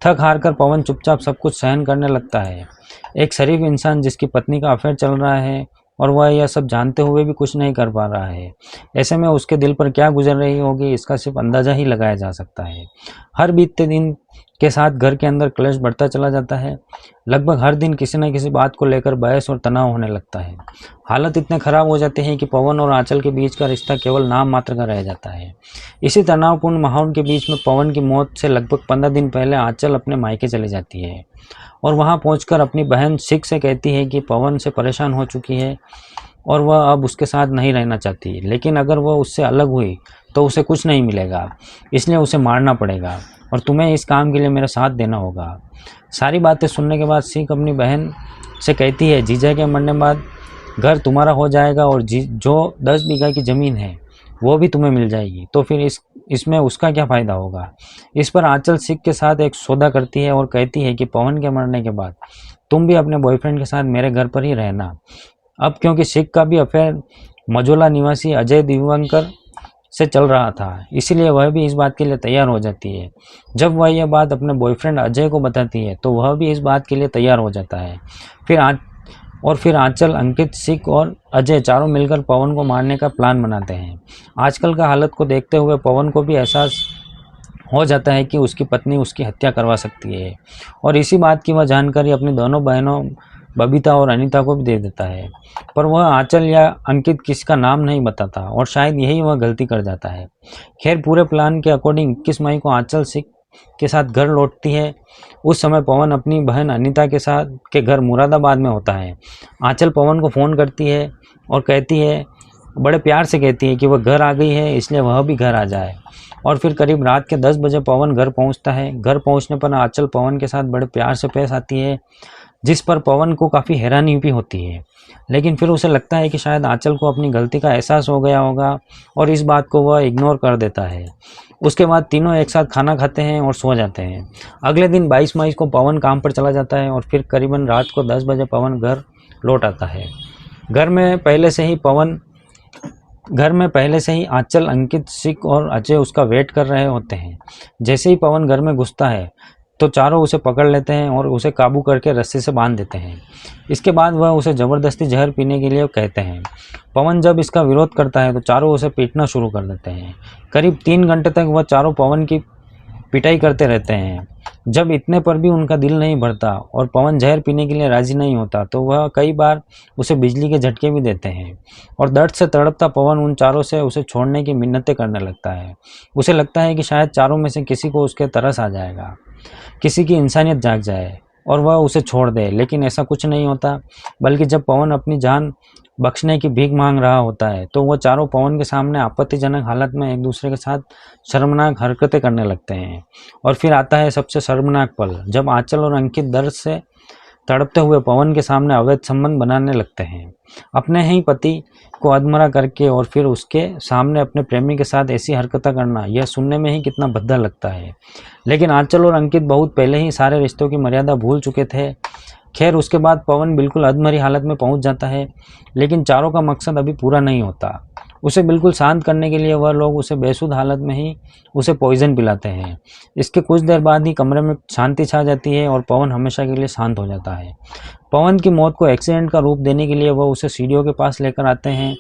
Speaker 1: थक हार कर पवन चुपचाप सब कुछ सहन करने लगता है। एक शरीफ इंसान जिसकी पत्नी का अफेयर चल रहा है और वह यह सब जानते हुए भी कुछ नहीं कर पा रहा है, ऐसे में उसके दिल पर क्या गुजर रही होगी, इसका सिर्फ अंदाजा ही लगाया जा सकता है। हर बीतते दिन के साथ घर के अंदर क्लेश बढ़ता चला जाता है। लगभग हर दिन किसी न किसी बात को लेकर बहस और तनाव होने लगता है। हालत इतने खराब हो जाते हैं कि पवन और आंचल के बीच का रिश्ता केवल नाम मात्र का रह जाता है। इसी तनावपूर्ण माहौल के बीच में पवन की मौत से लगभग 15 दिन पहले आंचल अपने मायके चली जाती है और वहां पहुंचकर अपनी बहन शिख से कहती है कि पवन से परेशान हो चुकी है और वह अब उसके साथ नहीं रहना चाहती, लेकिन अगर वह उससे अलग हुई तो उसे कुछ नहीं मिलेगा, इसलिए उसे मारना पड़ेगा और तुम्हें इस काम के लिए मेरा साथ देना होगा। सारी बातें सुनने के बाद शिख अपनी बहन से कहती है, जीजा के मरने बाद घर तुम्हारा हो जाएगा और जो 10 बीघा की ज़मीन है वो भी तुम्हें मिल जाएगी, तो फिर इसमें उसका क्या फ़ायदा होगा। इस पर आंचल शिख के साथ एक सौदा करती है और कहती है कि पवन के मरने के बाद तुम भी अपने बॉयफ्रेंड के साथ मेरे घर पर ही रहना। अब क्योंकि शिख का भी अफेयर मजोला निवासी अजय दिवंकर से चल रहा था, इसीलिए वह भी इस बात के लिए तैयार हो जाती है। जब वह यह बात अपने बॉयफ्रेंड अजय को बताती है तो वह भी इस बात के लिए तैयार हो जाता है। फिर आंचल, अंकित, शिख और अजय चारों मिलकर पवन को मारने का प्लान बनाते हैं। आजकल का हालत को देखते हुए पवन को भी एहसास हो जाता है कि उसकी पत्नी उसकी हत्या करवा सकती है और इसी बात की वह जानकारी अपनी दोनों बहनों बबीता और अनीता को भी दे देता है, पर वह आंचल या अंकित किसी का नाम नहीं बताता और शायद यही वह गलती कर जाता है। खैर, पूरे प्लान के अकॉर्डिंग 21 मई को आंचल शिख के साथ घर लौटती है। उस समय पवन अपनी बहन अनीता के घर मुरादाबाद में होता है। आंचल पवन को फ़ोन करती है और कहती है, बड़े प्यार से कहती है कि वह घर आ गई है, इसलिए वह भी घर आ जाए। और फिर करीब रात के 10 बजे पवन घर पहुंचता है। घर पहुंचने पर आंचल पवन के साथ बड़े प्यार से पेश आती है, जिस पर पवन को काफ़ी हैरानी भी होती है, लेकिन फिर उसे लगता है कि शायद आंचल को अपनी गलती का एहसास हो गया होगा और इस बात को वह इग्नोर कर देता है। उसके बाद तीनों एक साथ खाना खाते हैं और सो जाते हैं। अगले दिन 22 मई को पवन काम पर चला जाता है और फिर करीबन रात को 10 बजे पवन घर लौट आता है। घर में पहले से ही आंचल, अंकित, शिख और अजय उसका वेट कर रहे होते हैं। जैसे ही पवन घर में घुसता है तो चारों उसे पकड़ लेते हैं और उसे काबू करके रस्सी से बांध देते हैं। इसके बाद वह उसे ज़बरदस्ती जहर पीने के लिए कहते हैं। पवन जब इसका विरोध करता है तो चारों उसे पीटना शुरू कर देते हैं। करीब 3 घंटे तक वह चारों पवन की पिटाई करते रहते हैं। जब इतने पर भी उनका दिल नहीं भरता और पवन जहर पीने के लिए राजी नहीं होता तो वह कई बार उसे बिजली के झटके भी देते हैं। और दर्द से तड़पता पवन उन चारों से उसे छोड़ने की मिन्नतें करने लगता है। उसे लगता है कि शायद चारों में से किसी को उसके तरस आ जाएगा, किसी की इंसानियत जाग जाए और वह उसे छोड़ दे। लेकिन ऐसा कुछ नहीं होता, बल्कि जब पवन अपनी जान बख्शने की भीख मांग रहा होता है तो वह चारों पवन के सामने आपत्तिजनक हालत में एक दूसरे के साथ शर्मनाक हरकतें करने लगते हैं। और फिर आता है सबसे शर्मनाक पल, जब आंचल और अंकित दर्द से तड़पते हुए पवन के सामने अवैध संबंध बनाने लगते हैं, अपने ही पति को अधमरा करके। और फिर उसके सामने अपने प्रेमी के साथ ऐसी हरकतें करना, यह सुनने में ही कितना भद्दा लगता है। लेकिन आंचल और अंकित बहुत पहले ही सारे रिश्तों की मर्यादा भूल चुके थे। खैर, उसके बाद पवन बिल्कुल अधमरी हालत में पहुंच जाता है, लेकिन चारों का मकसद अभी पूरा नहीं होता। उसे बिल्कुल शांत करने के लिए वह लोग उसे बेसुध हालत में ही उसे पॉइजन पिलाते हैं। इसके कुछ देर बाद ही कमरे में शांति छा जाती है और पवन हमेशा के लिए शांत हो जाता है। पवन की मौत को एक्सीडेंट का रूप देने के लिए वह उसे सीढ़ियों के पास लेकर आते हैं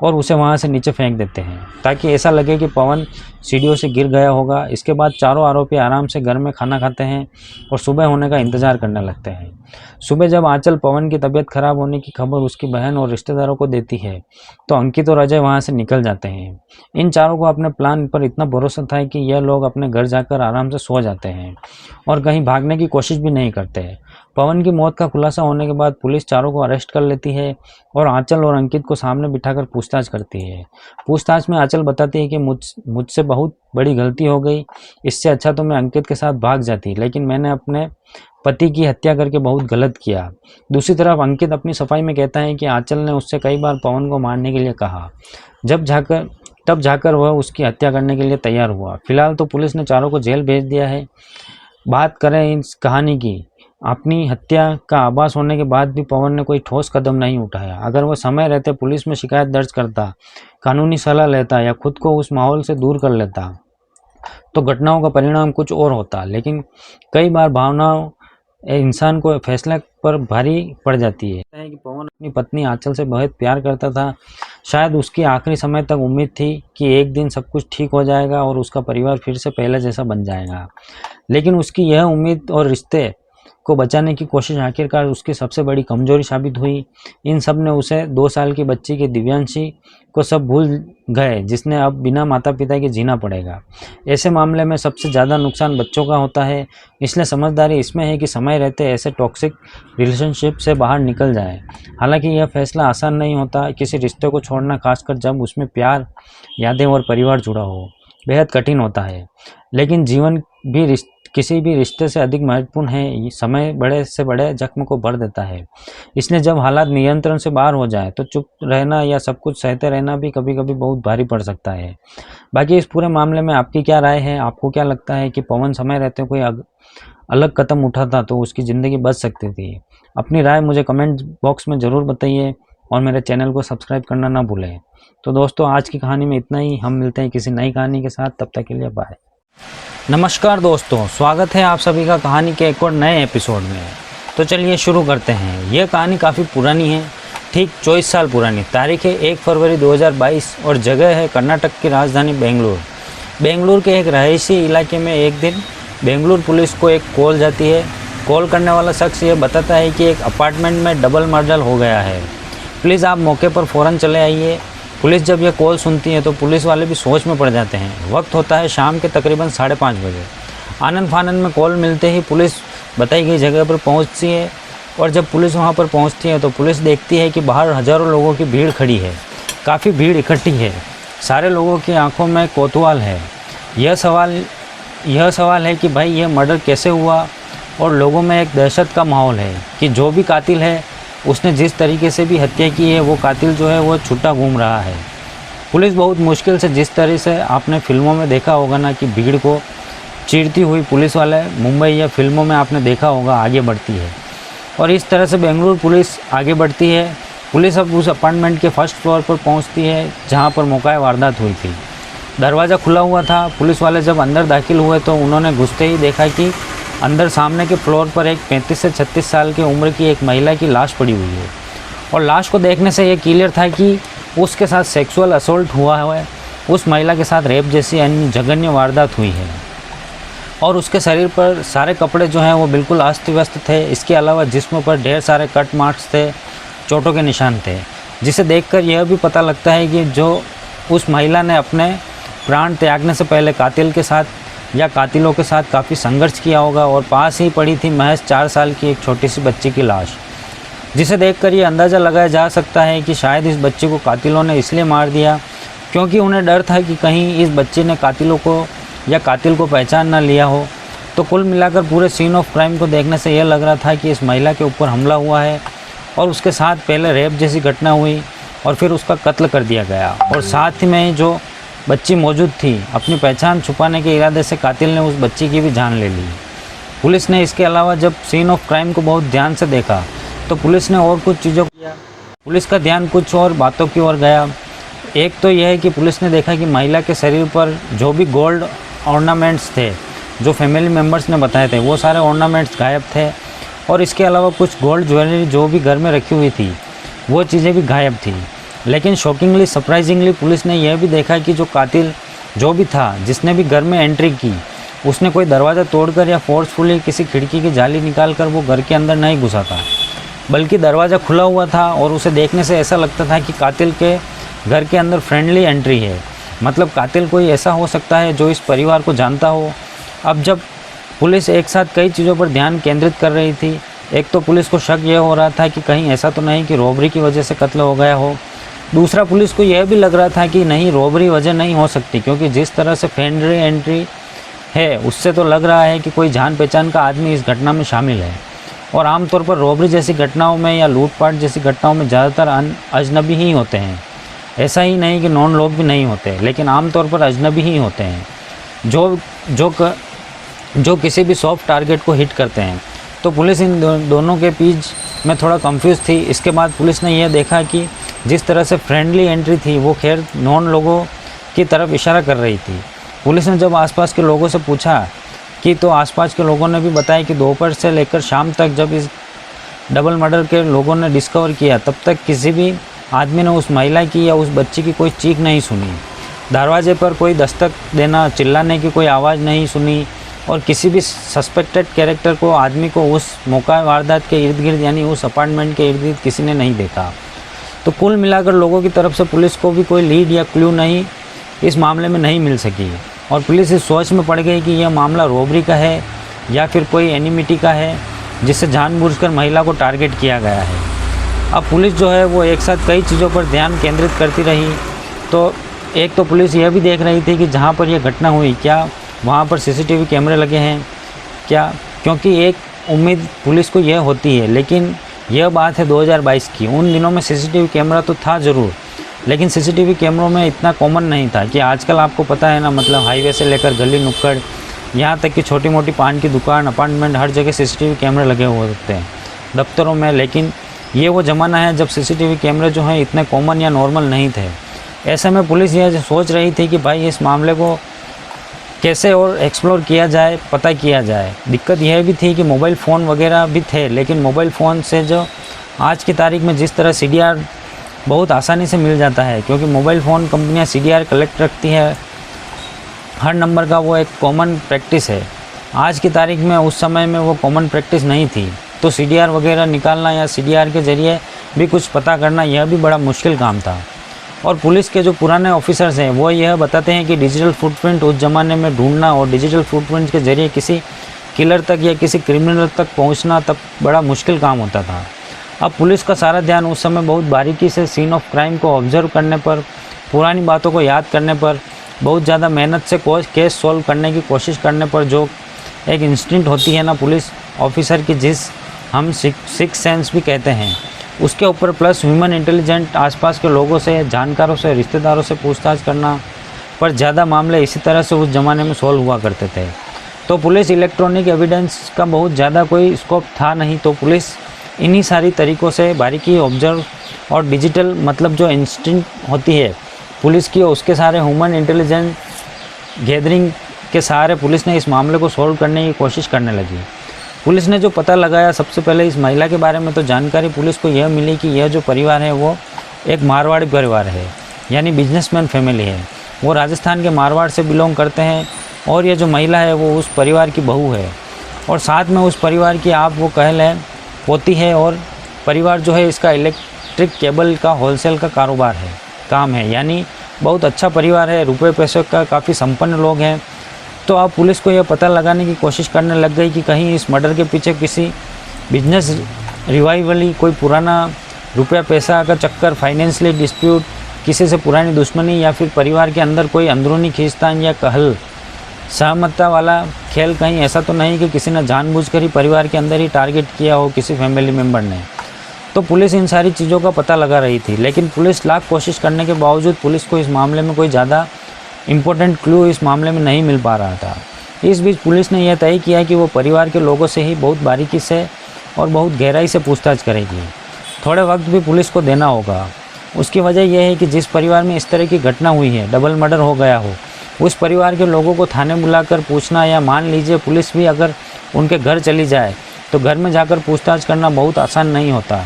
Speaker 1: और उसे वहां से नीचे फेंक देते हैं, ताकि ऐसा लगे कि पवन सीढ़ियों से गिर गया होगा। इसके बाद चारों आरोपी आराम से घर में खाना खाते हैं और सुबह होने का इंतजार करने लगते हैं। सुबह जब आंचल पवन की तबीयत खराब होने की खबर उसकी बहन और रिश्तेदारों को देती है तो अंकित और अजय वहां से निकल जाते हैं। इन चारों को अपने प्लान पर इतना भरोसा था कि यह लोग अपने घर जाकर आराम से सो जाते हैं और कहीं भागने की कोशिश भी नहीं करते। पवन की मौत का खुलासा होने के बाद पुलिस चारों को अरेस्ट कर लेती है और आंचल और अंकित को सामने बिठाकर पूछताछ करती है। पूछताछ में आंचल बताती है कि मुझसे बहुत बड़ी गलती हो गई, इससे अच्छा तो मैं अंकित के साथ भाग जाती, लेकिन मैंने अपने पति की हत्या करके बहुत गलत किया। दूसरी तरफ अंकित अपनी सफाई में कहता है कि आंचल ने उससे कई बार पवन को मारने के लिए कहा, तब जाकर वह उसकी हत्या करने के लिए तैयार हुआ। फिलहाल तो पुलिस ने चारों को जेल भेज दिया है। बात करें इस कहानी की, अपनी हत्या का आभास होने के बाद भी पवन ने कोई ठोस कदम नहीं उठाया। अगर वह समय रहते पुलिस में शिकायत दर्ज करता, कानूनी सलाह लेता या खुद को उस माहौल से दूर कर लेता तो घटनाओं का परिणाम कुछ और होता। लेकिन कई बार भावनाओं इंसान को फैसले पर भारी पड़ जाती है कि पवन अपनी पत्नी आंचल से बहुत प्यार करता था। शायद उसकी आखिरी समय तक उम्मीद थी कि एक दिन सब कुछ ठीक हो जाएगा और उसका परिवार फिर से पहले जैसा बन जाएगा। लेकिन उसकी यह उम्मीद और रिश्ते को बचाने की कोशिश आखिरकार उसकी सबसे बड़ी कमजोरी साबित हुई। इन सब ने उसे 2 साल की बच्ची की दिव्यांशी को सब भूल गए, जिसने अब बिना माता पिता के जीना पड़ेगा। ऐसे मामले में सबसे ज़्यादा नुकसान बच्चों का होता है, इसलिए समझदारी इसमें है कि समय रहते ऐसे टॉक्सिक रिलेशनशिप से बाहर निकल जाए। हालांकि यह फैसला आसान नहीं होता। किसी रिश्ते को छोड़ना, खासकर जब उसमें प्यार, यादें और परिवार जुड़ा हो, बेहद कठिन होता है। लेकिन जीवन भी किसी भी रिश्ते से अधिक महत्वपूर्ण है। समय बड़े से बड़े जख्म को भर देता है, इसलिए जब हालात नियंत्रण से बाहर हो जाए तो चुप रहना या सब कुछ सहते रहना भी कभी कभी बहुत भारी पड़ सकता है। बाकी इस पूरे मामले में आपकी क्या राय है? आपको क्या लगता है कि पवन समय रहते कोई अलग कदम उठाता तो उसकी ज़िंदगी बच सकती थी? अपनी राय मुझे कमेंट बॉक्स में ज़रूर बताइए और मेरे चैनल को सब्सक्राइब करना ना भूलें। तो दोस्तों, आज की कहानी में इतना ही। हम मिलते हैं किसी नई कहानी के साथ, तब तक के लिए बाय। नमस्कार दोस्तों, स्वागत है आप सभी का कहानी के एक और नए एपिसोड में। तो चलिए शुरू करते हैं। यह कहानी काफ़ी पुरानी है, ठीक 24 साल पुरानी। तारीख है 1 फरवरी 2022 और जगह है कर्नाटक की राजधानी बेंगलुरु। बेंगलुरु के एक रहायशी इलाके में एक दिन बेंगलुरु पुलिस को एक कॉल जाती है। कॉल करने वाला शख्स ये बताता है कि एक अपार्टमेंट में डबल मर्डर हो गया है, प्लीज़ आप मौके पर फ़ौरन चले आइए। पुलिस जब यह कॉल सुनती है तो पुलिस वाले भी सोच में पड़ जाते हैं। वक्त होता है शाम के तकरीबन 5:30 बजे। आनंद फानंद में कॉल मिलते ही पुलिस बताई गई जगह पर पहुंचती है और जब पुलिस वहां पर पहुंचती है तो पुलिस देखती है कि बाहर हज़ारों लोगों की भीड़ खड़ी है, काफ़ी भीड़ इकट्ठी है। सारे लोगों की आंखों में कौतूहल है। यह सवाल है कि भाई यह मर्डर कैसे हुआ, और लोगों में एक दहशत का माहौल है कि जो भी कातिल है उसने जिस तरीके से भी हत्या की है वो कातिल जो है वो छुट्टा घूम रहा है। पुलिस बहुत मुश्किल से, जिस तरह से आपने फिल्मों में देखा होगा ना कि भीड़ को चीरती हुई पुलिस वाले मुंबई या फिल्मों में आपने देखा होगा, आगे बढ़ती है। और इस तरह से बेंगलुरु पुलिस आगे बढ़ती है। पुलिस अब उस अपार्टमेंट के फर्स्ट फ्लोर पर पहुंचती है जहां पर मौका वारदात हुई थी। दरवाज़ा खुला हुआ था। पुलिस वाले जब अंदर दाखिल हुए तो उन्होंने घुसते ही देखा कि अंदर सामने के फ्लोर पर एक 35 से 36 साल की उम्र की एक महिला की लाश पड़ी हुई है। और लाश को देखने से ये क्लियर था कि उसके साथ सेक्सुअल असोल्ट हुआ है, उस महिला के साथ रेप जैसी अन्य जघन्य वारदात हुई है। और उसके शरीर पर सारे कपड़े जो हैं वो बिल्कुल अस्त व्यस्त थे। इसके अलावा जिस्म पर ढेर सारे कट मार्क्स थे, चोटों के निशान थे, जिसे देखकर यह भी पता लगता है कि जो उस महिला ने अपने प्राण त्यागने से पहले कातिल के साथ या कातिलों के साथ काफ़ी संघर्ष किया होगा। और पास ही पड़ी थी महज 4 साल की एक छोटी सी बच्ची की लाश, जिसे देखकर ये अंदाज़ा लगाया जा सकता है कि शायद इस बच्ची को कातिलों ने इसलिए मार दिया क्योंकि उन्हें डर था कि कहीं इस बच्ची ने कातिलों को या कातिल को पहचान ना लिया हो। तो कुल मिलाकर पूरे सीन ऑफ क्राइम को देखने से यह लग रहा था कि इस महिला के ऊपर हमला हुआ है और उसके साथ पहले रेप जैसी घटना हुई और फिर उसका कत्ल कर दिया गया। और साथ ही में जो बच्ची मौजूद थी, अपनी पहचान छुपाने के इरादे से कातिल ने उस बच्ची की भी जान ले ली। पुलिस ने इसके अलावा जब सीन ऑफ क्राइम को बहुत ध्यान से देखा तो पुलिस ने और कुछ चीज़ों को किया। पुलिस का ध्यान कुछ और बातों की ओर गया। एक तो यह है कि पुलिस ने देखा कि महिला के शरीर पर जो भी गोल्ड ऑर्नामेंट्स थे, जो फैमिली मेम्बर्स ने बताए थे, वो सारे ऑर्नामेंट्स गायब थे। और इसके अलावा कुछ गोल्ड ज्वेलरी जो भी घर में रखी हुई थी, वो चीज़ें भी गायब थी। लेकिन शॉकिंगली, सरप्राइजिंगली पुलिस ने यह भी देखा कि जो कातिल जो भी था, जिसने भी घर में एंट्री की, उसने कोई दरवाज़ा तोड़कर या फोर्सफुली किसी खिड़की की जाली निकालकर वो घर के अंदर नहीं घुसा था, बल्कि दरवाज़ा खुला हुआ था। और उसे देखने से ऐसा लगता था कि कातिल के घर के अंदर फ्रेंडली एंट्री है, मतलब कातिल कोई ऐसा हो सकता है जो इस परिवार को जानता हो। अब जब पुलिस एक साथ कई चीज़ों पर ध्यान केंद्रित कर रही थी, एक तो पुलिस को शक यह हो रहा था कि कहीं ऐसा तो नहीं कि रॉबरी की वजह से कत्ल हो गया हो। दूसरा, पुलिस को यह भी लग रहा था कि नहीं, रॉबरी वजह नहीं हो सकती, क्योंकि जिस तरह से फ्रेंडली एंट्री है उससे तो लग रहा है कि कोई जान पहचान का आदमी इस घटना में शामिल है। और आमतौर पर रॉबरी जैसी घटनाओं में या लूटपाट जैसी घटनाओं में ज़्यादातर अजनबी ही होते हैं। ऐसा ही नहीं कि नॉन लोग भी नहीं होते, लेकिन आमतौर पर अजनबी ही होते हैं जो किसी भी सॉफ्ट टारगेट को हिट करते हैं। तो पुलिस इन दोनों के बीच में थोड़ा कंफ्यूज थी। इसके बाद पुलिस ने यह देखा कि जिस तरह से फ्रेंडली एंट्री थी वो खैर नॉन लोगों की तरफ इशारा कर रही थी। पुलिस ने जब आसपास के लोगों से पूछा कि तो आसपास के लोगों ने भी बताया कि दोपहर से लेकर शाम तक जब इस डबल मर्डर के लोगों ने डिस्कवर किया, तब तक किसी भी आदमी ने उस महिला की या उस बच्ची की कोई चीख नहीं सुनी। दरवाजे पर कोई दस्तक देना, चिल्लाने की कोई आवाज़ नहीं सुनी और किसी भी सस्पेक्टेड कैरेक्टर को, आदमी को उस मौका वारदात के इर्द गिर्द यानी उस अपार्टमेंट के इर्द गिर्द किसी ने नहीं देखा। तो कुल मिलाकर लोगों की तरफ से पुलिस को भी कोई लीड या क्लू नहीं इस मामले में नहीं मिल सकी और पुलिस इस सोच में पड़ गई कि यह मामला रॉबरी का है या फिर कोई एनिमिटी का है जिससे जानबूझकर महिला को टारगेट किया गया है। अब पुलिस जो है वो एक साथ कई चीज़ों पर ध्यान केंद्रित करती रही। तो एक तो पुलिस यह भी देख रही थी कि जहाँ पर यह घटना हुई, क्या वहाँ पर सीसीटीवी कैमरे लगे हैं क्या, क्योंकि एक उम्मीद पुलिस को यह होती है। लेकिन यह बात है 2022 की। उन दिनों में सीसीटीवी कैमरा तो था ज़रूर, लेकिन सीसीटीवी कैमरों में इतना कॉमन नहीं था कि आजकल आपको पता है ना, मतलब हाईवे से लेकर गली नुक्कड़, यहाँ तक कि छोटी मोटी पान की दुकान, अपार्टमेंट, हर जगह सीसीटीवी कैमरे लगे हुए होते हैं, दफ्तरों में। लेकिन ये वो ज़माना है जब सीसीटीवी कैमरे जो हैं इतने कॉमन या नॉर्मल नहीं थे। ऐसे में पुलिस यह सोच रही थी कि भाई इस मामले को कैसे और एक्सप्लोर किया जाए, पता किया जाए। दिक्कत यह भी थी कि मोबाइल फ़ोन वगैरह भी थे, लेकिन मोबाइल फ़ोन से जो आज की तारीख में जिस तरह CDR बहुत आसानी से मिल जाता है, क्योंकि मोबाइल फ़ोन कंपनियां CDR कलेक्ट रखती है हर नंबर का, वो एक कॉमन प्रैक्टिस है। आज की तारीख में उस समय में वो कॉमन प्रैक्टिस नहीं थी, तो CDR वगैरह निकालना या CDR के ज़रिए भी कुछ पता करना यह भी बड़ा मुश्किल काम था। और पुलिस के जो पुराने ऑफिसर्स हैं वो यह बताते हैं कि डिजिटल फुटप्रिंट उस ज़माने में ढूंढना और डिजिटल फुटप्रिंट के ज़रिए किसी किलर तक या किसी क्रिमिनल तक पहुंचना तब बड़ा मुश्किल काम होता था। अब पुलिस का सारा ध्यान उस समय बहुत बारीकी से सीन ऑफ क्राइम को ऑब्जर्व करने पर, पुरानी बातों को याद करने पर, बहुत ज़्यादा मेहनत से केस सॉल्व करने की कोशिश करने पर, जो एक इंस्टिंक्ट होती है ना पुलिस ऑफिसर की, जिस हम सिक्स सेंस भी कहते हैं, उसके ऊपर प्लस ह्यूमन इंटेलिजेंट आसपास के लोगों से, जानकारों से, रिश्तेदारों से पूछताछ करना पर ज़्यादा मामले इसी तरह से उस ज़माने में सॉल्व हुआ करते थे। तो पुलिस इलेक्ट्रॉनिक एविडेंस का बहुत ज़्यादा कोई स्कोप था नहीं, तो पुलिस इन्हीं सारी तरीक़ों से बारीकी ऑब्जर्व और डिजिटल, मतलब जो इंस्टिंक्ट होती है पुलिस की, उसके सारे ह्यूमन इंटेलिजेंस गैदरिंग के सहारे पुलिस ने इस मामले को सॉल्व करने की कोशिश करने लगी। पुलिस ने जो पता लगाया, सबसे पहले इस महिला के बारे में तो जानकारी पुलिस को यह मिली कि यह जो परिवार है वो एक मारवाड़ी परिवार है, यानी बिजनेसमैन फैमिली है। वो राजस्थान के मारवाड़ से बिलोंग करते हैं। और ये जो महिला है वो उस परिवार की बहू है, और साथ में उस परिवार की आप वो कह लें पोती है। और परिवार जो है इसका इलेक्ट्रिक केबल का होलसेल का कारोबार है, काम है, यानी बहुत अच्छा परिवार है, रुपए पैसों का काफ़ी संपन्न लोग हैं। तो अब पुलिस को यह पता लगाने की कोशिश करने लग गई कि कहीं इस मर्डर के पीछे किसी बिजनेस रिवाइवली, कोई पुराना रुपया पैसा का चक्कर, फाइनेंशियली डिस्प्यूट, किसी से पुरानी दुश्मनी, या फिर परिवार के अंदर कोई अंदरूनी खींचतान या कहल सहमतता वाला खेल, कहीं ऐसा तो नहीं कि किसी ने जानबूझकर ही परिवार के अंदर ही टारगेट किया हो किसी फैमिली मेम्बर ने। तो पुलिस इन सारी चीज़ों का पता लगा रही थी, लेकिन पुलिस लाख कोशिश करने के बावजूद पुलिस को इस मामले में कोई ज़्यादा इम्पोर्टेंट क्लू इस मामले में नहीं मिल पा रहा था। इस बीच पुलिस ने यह तय किया कि वो परिवार के लोगों से ही बहुत बारीकी से और बहुत गहराई से पूछताछ करेगी। थोड़े वक्त भी पुलिस को देना होगा। उसकी वजह यह है कि जिस परिवार में इस तरह की घटना हुई है, डबल मर्डर हो गया हो, उस परिवार के लोगों को थाने बुलाकर पूछना, या मान लीजिए पुलिस भी अगर उनके घर चली जाए तो घर में जाकर पूछताछ करना बहुत आसान नहीं होता,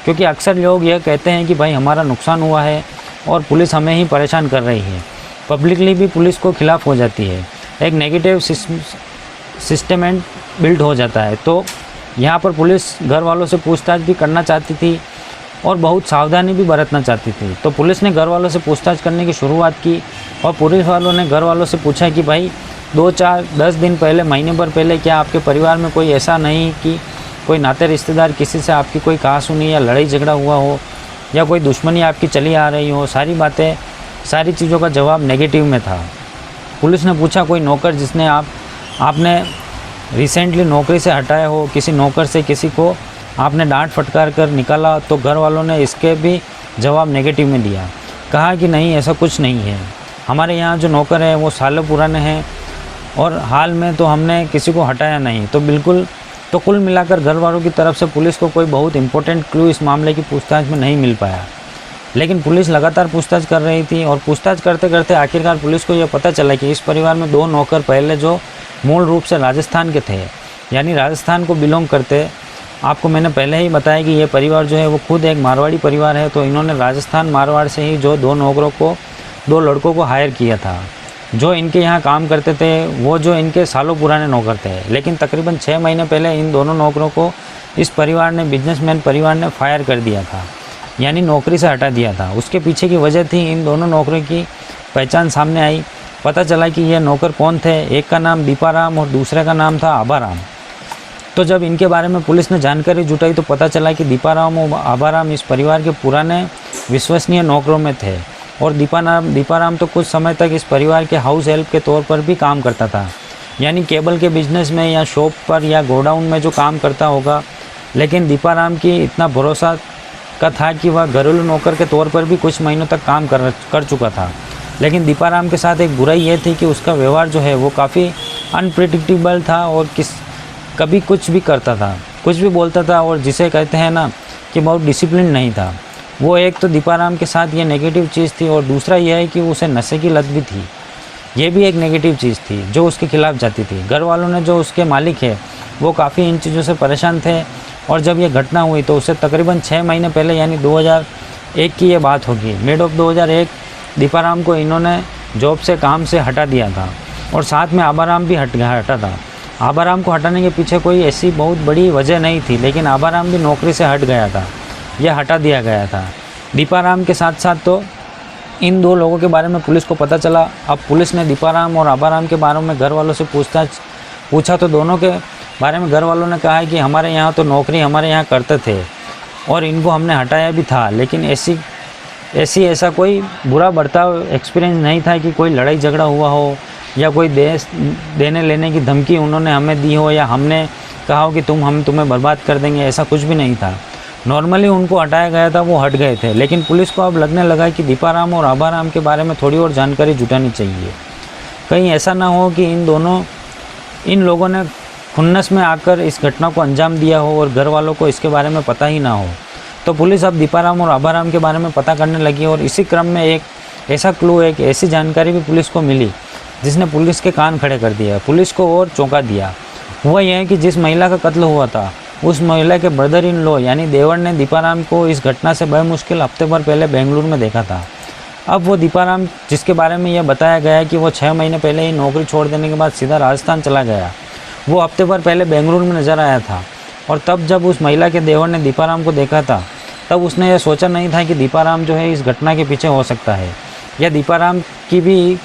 Speaker 1: क्योंकि अक्सर लोग यह कहते हैं कि भाई हमारा नुकसान हुआ है और पुलिस हमें ही परेशान कर रही है। पब्लिकली भी पुलिस को खिलाफ हो जाती है, एक नेगेटिव सिस्टमेंट बिल्ड हो जाता है। तो यहाँ पर पुलिस घर वालों से पूछताछ भी करना चाहती थी और बहुत सावधानी भी बरतना चाहती थी। तो पुलिस ने घर वालों से पूछताछ करने की शुरुआत की, और पुलिस वालों ने घर वालों से पूछा कि भाई 2, 4, 10 दिन पहले, महीने भर पहले क्या आपके परिवार में कोई ऐसा नहीं कि कोई नाते रिश्तेदार किसी से आपकी कोई कहासुनी या लड़ाई झगड़ा हुआ हो, या कोई दुश्मनी आपकी चली आ रही हो? सारी बातें, सारी चीज़ों का जवाब नेगेटिव में था। पुलिस ने पूछा कोई नौकर जिसने आपने रिसेंटली नौकरी से हटाया हो, किसी नौकर से किसी को आपने डांट फटकार कर निकाला? तो घर वालों ने इसके भी जवाब नेगेटिव में दिया, कहा कि नहीं ऐसा कुछ नहीं है, हमारे यहाँ जो नौकर हैं वो सालों पुराने हैं और हाल में तो हमने किसी को हटाया नहीं। तो कुल मिलाकर घर वालों की तरफ से पुलिस को कोई बहुत इंपॉर्टेंट क्लू इस मामले की पूछताछ में नहीं मिल पाया। लेकिन पुलिस लगातार पूछताछ कर रही थी, और पूछताछ करते करते आखिरकार पुलिस को यह पता चला कि इस परिवार में 2 नौकर पहले जो मूल रूप से राजस्थान के थे, यानी राजस्थान को बिलोंग करते। आपको मैंने पहले ही बताया कि ये परिवार जो है वो खुद एक मारवाड़ी परिवार है। तो इन्होंने राजस्थान मारवाड़ से ही जो 2 लड़कों को हायर किया था, जो इनके यहाँ काम करते थे, वो जो इनके सालों पुराने नौकर थे। लेकिन तकरीबन 6 महीने पहले इन दोनों नौकरों को इस परिवार ने, बिजनेसमैन परिवार ने फायर कर दिया था, यानी नौकरी से हटा दिया था। उसके पीछे की वजह थी, इन दोनों नौकरों की पहचान सामने आई। पता चला कि ये नौकर कौन थे। एक का नाम दीपाराम और दूसरे का नाम था आभाराम। तो जब इनके बारे में पुलिस ने जानकारी जुटाई तो पता चला कि दीपाराम और आभाराम इस परिवार के पुराने विश्वसनीय नौकरों में थे, और दीपाराम तो कुछ समय तक इस परिवार के हाउस हेल्प के तौर पर भी काम करता था, यानी केबल के बिजनेस में या शॉप पर या गोडाउन में जो काम करता होगा। लेकिन दीपाराम की इतना भरोसा का था कि वह घरेलू नौकर के तौर पर भी कुछ महीनों तक काम कर चुका था। लेकिन दीपाराम के साथ एक बुराई ये थी कि उसका व्यवहार जो है वो काफ़ी अनप्रिडिक्टेबल था, और कभी कुछ भी करता था, कुछ भी बोलता था, और जिसे कहते हैं ना कि बहुत डिसिप्लिन नहीं था वो। एक तो दीपाराम के साथ ये नेगेटिव चीज़ थी, और दूसरा यह है कि उसे नशे की लत भी थी। ये भी एक नेगेटिव चीज़ थी जो उसके खिलाफ जाती थी। घर वालों ने, जो उसके मालिक है, वो काफ़ी इन चीज़ों से परेशान थे। और जब ये घटना हुई तो उससे तकरीबन 6 महीने पहले, यानी 2001 की ये बात होगी, मिड ऑफ 2001, दीपाराम को इन्होंने जॉब से, काम से हटा दिया था, और साथ में आभाराम भी हटा था। आभाराम को हटाने के पीछे कोई ऐसी बहुत बड़ी वजह नहीं थी, लेकिन आभाराम भी नौकरी से हट गया था, यह हटा दिया गया था। दीपाराम के साथ साथ तो इन 2 लोगों के बारे में पुलिस को पता चला। अब पुलिस ने दीपाराम और आभाराम के बारे में घर वालों से पूछा तो दोनों के बारे में घर वालों ने कहा है कि हमारे यहाँ तो नौकरी हमारे यहाँ करते थे और इनको हमने हटाया भी था, लेकिन ऐसा कोई बुरा बर्ताव एक्सपीरियंस नहीं था कि कोई लड़ाई झगड़ा हुआ हो या कोई देने लेने की धमकी उन्होंने हमें दी हो, या हमने कहा हो कि हम तुम्हें बर्बाद कर देंगे, ऐसा कुछ भी नहीं था। नॉर्मली उनको हटाया गया था, वो हट गए थे। लेकिन पुलिस को अब लगने लगा कि दीपाराम और आभाराम के बारे में थोड़ी और जानकारी जुटानी चाहिए, कहीं ऐसा ना हो कि इन लोगों ने खुन्नस में आकर इस घटना को अंजाम दिया हो और घर वालों को इसके बारे में पता ही ना हो। तो पुलिस अब दीपाराम और आभाराम के बारे में पता करने लगी, और इसी क्रम में एक ऐसा क्लू, एक ऐसी जानकारी भी पुलिस को मिली जिसने पुलिस के कान खड़े कर दिया, पुलिस को और चौंका दिया। हुआ यह है कि जिस महिला का कत्ल हुआ था, उस महिला के ब्रदर इन लॉ यानी देवर ने दीपाराम को इस घटना से बमुश्किल हफ्ते भर पहले बेंगलुरु में देखा था। अब वो दीपाराम जिसके बारे में यह बताया गया है कि वो 6 महीने पहले ही नौकरी छोड़ देने के बाद सीधा राजस्थान चला गया, वो हफ्ते भर पहले बेंगलुरु में नज़र आया था। और तब जब उस महिला के देवर ने दीपाराम को देखा था, तब उसने यह सोचा नहीं था कि दीपाराम जो है इस घटना के पीछे हो सकता है, या दीपाराम की भी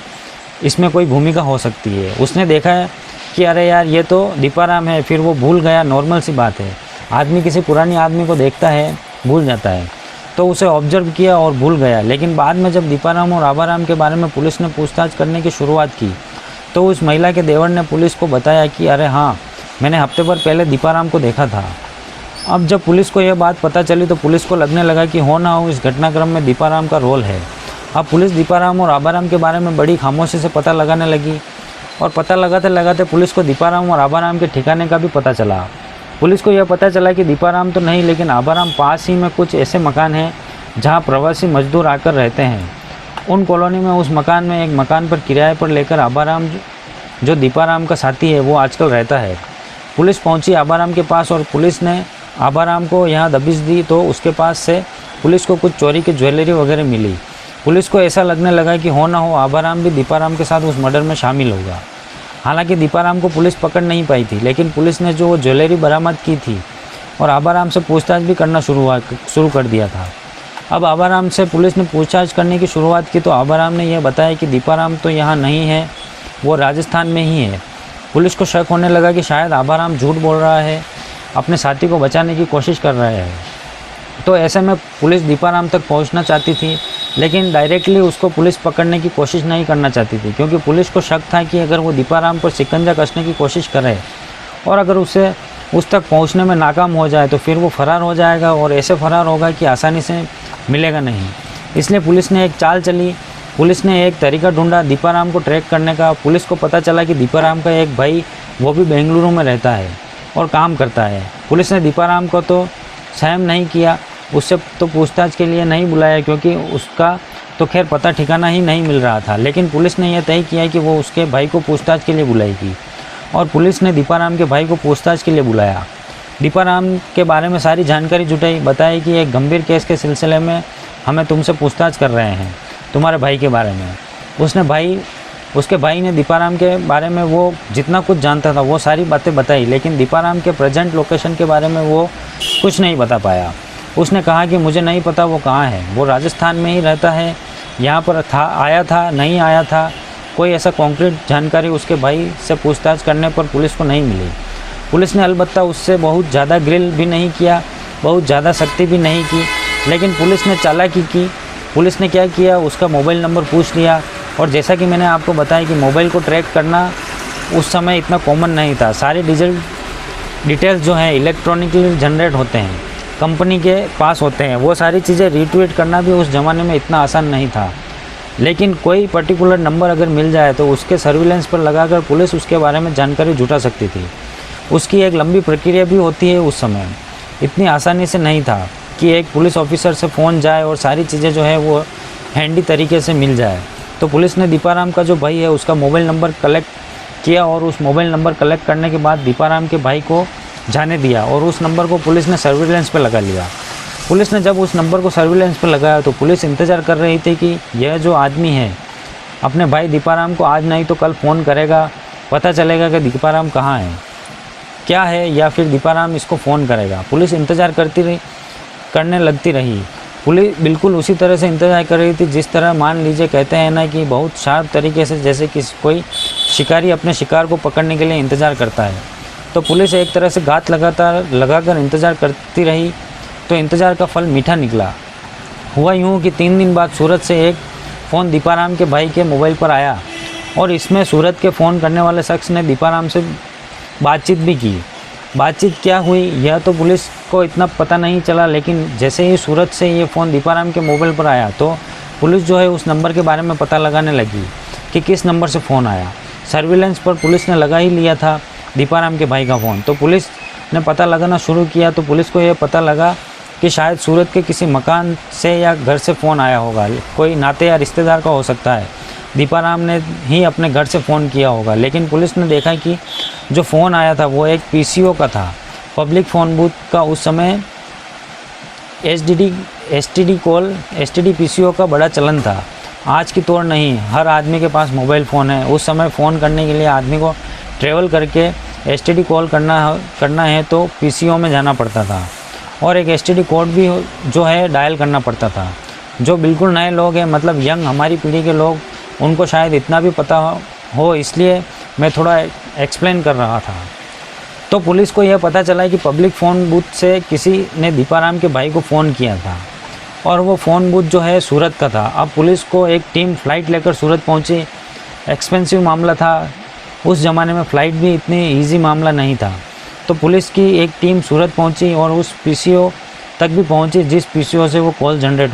Speaker 1: इसमें कोई भूमिका हो सकती है। उसने देखा है कि अरे यार ये तो दीपाराम है, फिर वो भूल गया। नॉर्मल सी बात है, आदमी किसी पुरानी आदमी को देखता है भूल जाता है, तो उसे ऑब्जर्व किया और भूल गया। लेकिन बाद में जब दीपाराम और आभाराम के बारे में पुलिस ने पूछताछ करने की शुरुआत की, तो उस महिला के देवर ने पुलिस को बताया कि अरे हाँ, मैंने हफ्ते भर पहले दीपाराम को देखा था। अब जब पुलिस को यह बात पता चली तो पुलिस को लगने लगा कि हो ना हो इस घटनाक्रम में दीपाराम का रोल है। अब पुलिस दीपाराम और आभाराम के बारे में बड़ी खामोशी से पता लगाने लगी, और पता लगाते लगाते पुलिस को दीपाराम और आभाराम के ठिकाने का भी पता चला। पुलिस को यह पता चला कि दीपाराम तो नहीं, लेकिन आभाराम पास ही में कुछ ऐसे मकान हैं जहां प्रवासी मजदूर आकर रहते हैं। उन कॉलोनी में उस मकान में एक मकान पर किराए पर लेकर आभाराम, जो दीपाराम का साथी है, वो आजकल रहता है। पुलिस पहुंची आभाराम के पास और पुलिस ने आभाराम को यहाँ दबिश दी, तो उसके पास से पुलिस को कुछ चोरी की ज्वेलरी वगैरह मिली। पुलिस को ऐसा लगने लगा कि हो ना हो आभाराम भी दीपाराम के साथ उस मर्डर में शामिल होगा। हालांकि दीपाराम को पुलिस पकड़ नहीं पाई थी, लेकिन पुलिस ने जो ज्वेलरी बरामद की थी और आभाराम से पूछताछ भी करना शुरू कर दिया था। अब आभाराम से पुलिस ने पूछताछ करने की शुरुआत की तो आभाराम ने यह बताया कि दीपाराम तो यहाँ नहीं है, वो राजस्थान में ही है। पुलिस को शक होने लगा कि शायद आभाराम झूठ बोल रहा है, अपने साथी को बचाने की कोशिश कर रहा है। तो ऐसे में पुलिस दीपाराम तक पहुंचना चाहती थी, लेकिन डायरेक्टली उसको पुलिस पकड़ने की कोशिश नहीं करना चाहती थी, क्योंकि पुलिस को शक था कि अगर वो दीपाराम पर शिकंजा कसने की कोशिश करे और अगर उसे उस तक पहुंचने में नाकाम हो जाए तो फिर वो फ़रार हो जाएगा, और ऐसे फ़रार होगा कि आसानी से मिलेगा नहीं। इसलिए पुलिस ने एक चाल चली। पुलिस ने एक तरीका ढूंढा दीपाराम को ट्रैक करने का। पुलिस को पता चला कि दीपाराम का एक भाई, वो भी बेंगलुरु में रहता है और काम करता है। पुलिस ने दीपाराम को तो सहम नहीं किया, उससे तो पूछताछ के लिए नहीं बुलाया, क्योंकि उसका तो खैर पता ठिकाना ही नहीं मिल रहा था। लेकिन पुलिस ने यह तय किया कि वो उसके भाई को पूछताछ के लिए बुलाएगी, और पुलिस ने दीपाराम के भाई को पूछताछ के लिए बुलाया। दीपाराम के बारे में सारी जानकारी जुटाई, बताई कि एक गंभीर केस के सिलसिले में हमें तुमसे पूछताछ कर रहे हैं, तुम्हारे भाई के बारे में। उसके भाई ने दीपाराम के बारे में वो जितना कुछ जानता था वो सारी बातें बताई, लेकिन दीपाराम के प्रेजेंट लोकेशन के बारे में वो कुछ नहीं बता पाया। उसने कहा कि मुझे नहीं पता वो कहाँ है, वो राजस्थान में ही रहता है, यहाँ पर था, आया था, नहीं आया था। कोई ऐसा कॉन्क्रीट जानकारी उसके भाई से पूछताछ करने पर पुलिस को नहीं मिली। पुलिस ने अलबत्ता उससे बहुत ज़्यादा ग्रिल भी नहीं किया, बहुत ज़्यादा सख्ती भी नहीं की, लेकिन पुलिस ने चालाकी की। पुलिस ने क्या किया, उसका मोबाइल नंबर पूछ लिया, और जैसा कि मैंने आपको बताया कि मोबाइल को ट्रैक करना उस समय इतना कॉमन नहीं था। सारी डिटेल्स जो हैं इलेक्ट्रॉनिकली जनरेट होते हैं, कंपनी के पास होते हैं, वो सारी चीज़ें रीट्वीट करना भी उस ज़माने में इतना आसान नहीं था। लेकिन कोई पर्टिकुलर नंबर अगर मिल जाए तो उसके सर्विलेंस पर लगाकर पुलिस उसके बारे में जानकारी जुटा सकती थी। उसकी एक लंबी प्रक्रिया भी होती है। उस समय इतनी आसानी से नहीं था कि एक पुलिस ऑफिसर से फ़ोन जाए और सारी चीज़ें जो है वो हैंडी तरीके से मिल जाए। तो पुलिस ने दीपाराम का जो भाई है उसका मोबाइल नंबर कलेक्ट किया, और उस मोबाइल नंबर कलेक्ट करने के बाद दीपाराम के भाई को जाने दिया, और उस नंबर को पुलिस ने सर्विलेंस पे लगा लिया। पुलिस ने जब उस नंबर को सर्विलेंस पे लगाया तो पुलिस इंतज़ार कर रही थी कि यह जो आदमी है अपने भाई दीपाराम को आज नहीं तो कल फ़ोन करेगा, पता चलेगा कि दीपाराम कहाँ है, क्या है, या फिर दीपाराम इसको फ़ोन करेगा। पुलिस इंतज़ार करने लगती रही। पुलिस बिल्कुल उसी तरह से इंतज़ार कर रही थी जिस तरह मान लीजिए कहते हैं ना कि बहुत शार्प तरीके से, जैसे कि कोई शिकारी अपने शिकार को पकड़ने के लिए इंतज़ार करता है। तो पुलिस एक तरह से घात लगाकर इंतज़ार करती रही। तो इंतज़ार का फल मीठा निकला। हुआ यूँ कि 3 दिन बाद सूरत से एक फ़ोन दीपाराम के भाई के मोबाइल पर आया, और इसमें सूरत के फ़ोन करने वाले शख्स ने दीपाराम से बातचीत भी की। बातचीत क्या हुई यह तो पुलिस को इतना पता नहीं चला, लेकिन जैसे ही सूरत से ये फ़ोन दीपाराम के मोबाइल पर आया तो पुलिस जो है उस नंबर के बारे में पता लगाने लगी कि किस नंबर से फ़ोन आया। सर्विलेंस पर पुलिस ने लगा ही लिया था दीपाराम के भाई का फ़ोन। तो पुलिस ने पता लगाना शुरू किया तो पुलिस को यह पता लगा कि शायद सूरत के किसी मकान से या घर से फ़ोन आया होगा, कोई नाते या रिश्तेदार का हो सकता है। दीपाराम ने ही अपने घर से फ़ोन किया होगा। लेकिन पुलिस ने देखा कि जो फ़ोन आया था वो एक पीसीओ का था, पब्लिक फ़ोन बूथ का। उस समय एसटीडी पीसीओ का बड़ा चलन था। आज की तौर नहीं, हर आदमी के पास मोबाइल फ़ोन है। उस समय फ़ोन करने के लिए आदमी को ट्रेवल करके एसटीडी कॉल करना है तो पीसीओ में जाना पड़ता था, और एक एसटीडी कोड भी जो है डायल करना पड़ता था। जो बिल्कुल नए लोग हैं, मतलब यंग हमारी पीढ़ी के लोग, उनको शायद इतना भी पता हो, इसलिए मैं थोड़ा एक्सप्लेन कर रहा था। तो पुलिस को यह पता चला कि पब्लिक फ़ोन बूथ से किसी ने दीपाराम के भाई को फ़ोन किया था, और वो फ़ोन बूथ जो है सूरत का था। अब पुलिस को एक टीम फ़्लाइट लेकर सूरत पहुंची। एक्सपेंसिव मामला था, उस ज़माने में फ़्लाइट भी इतनी ईजी मामला नहीं था। तो पुलिस की एक टीम सूरत पहुंची और उस पीसीओ तक भी पहुंची जिस पीसीओ से वो कॉल जनरेट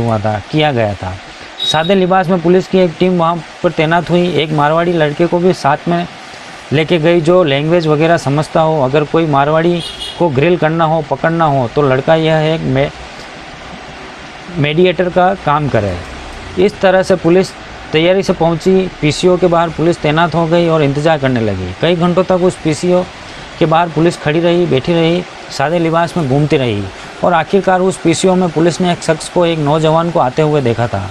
Speaker 1: किया गया था। सादे लिबास में पुलिस की एक टीम वहाँ पर तैनात हुई। एक मारवाड़ी लड़के को भी साथ में लेके गई जो लैंग्वेज वगैरह समझता हो। अगर कोई मारवाड़ी को ग्रिल करना हो, पकड़ना हो, तो लड़का यह एक मेडिएटर का काम करे। इस तरह से पुलिस तैयारी से पहुंची। पीसीओ के बाहर पुलिस तैनात हो गई और इंतज़ार करने लगी। कई घंटों तक उस पीसीओ के बाहर पुलिस खड़ी रही, बैठी रही, सादे लिबास में घूमती रही, और आखिरकार उस पीसीओ में पुलिस ने एक शख्स को, एक नौजवान को आते हुए देखा था।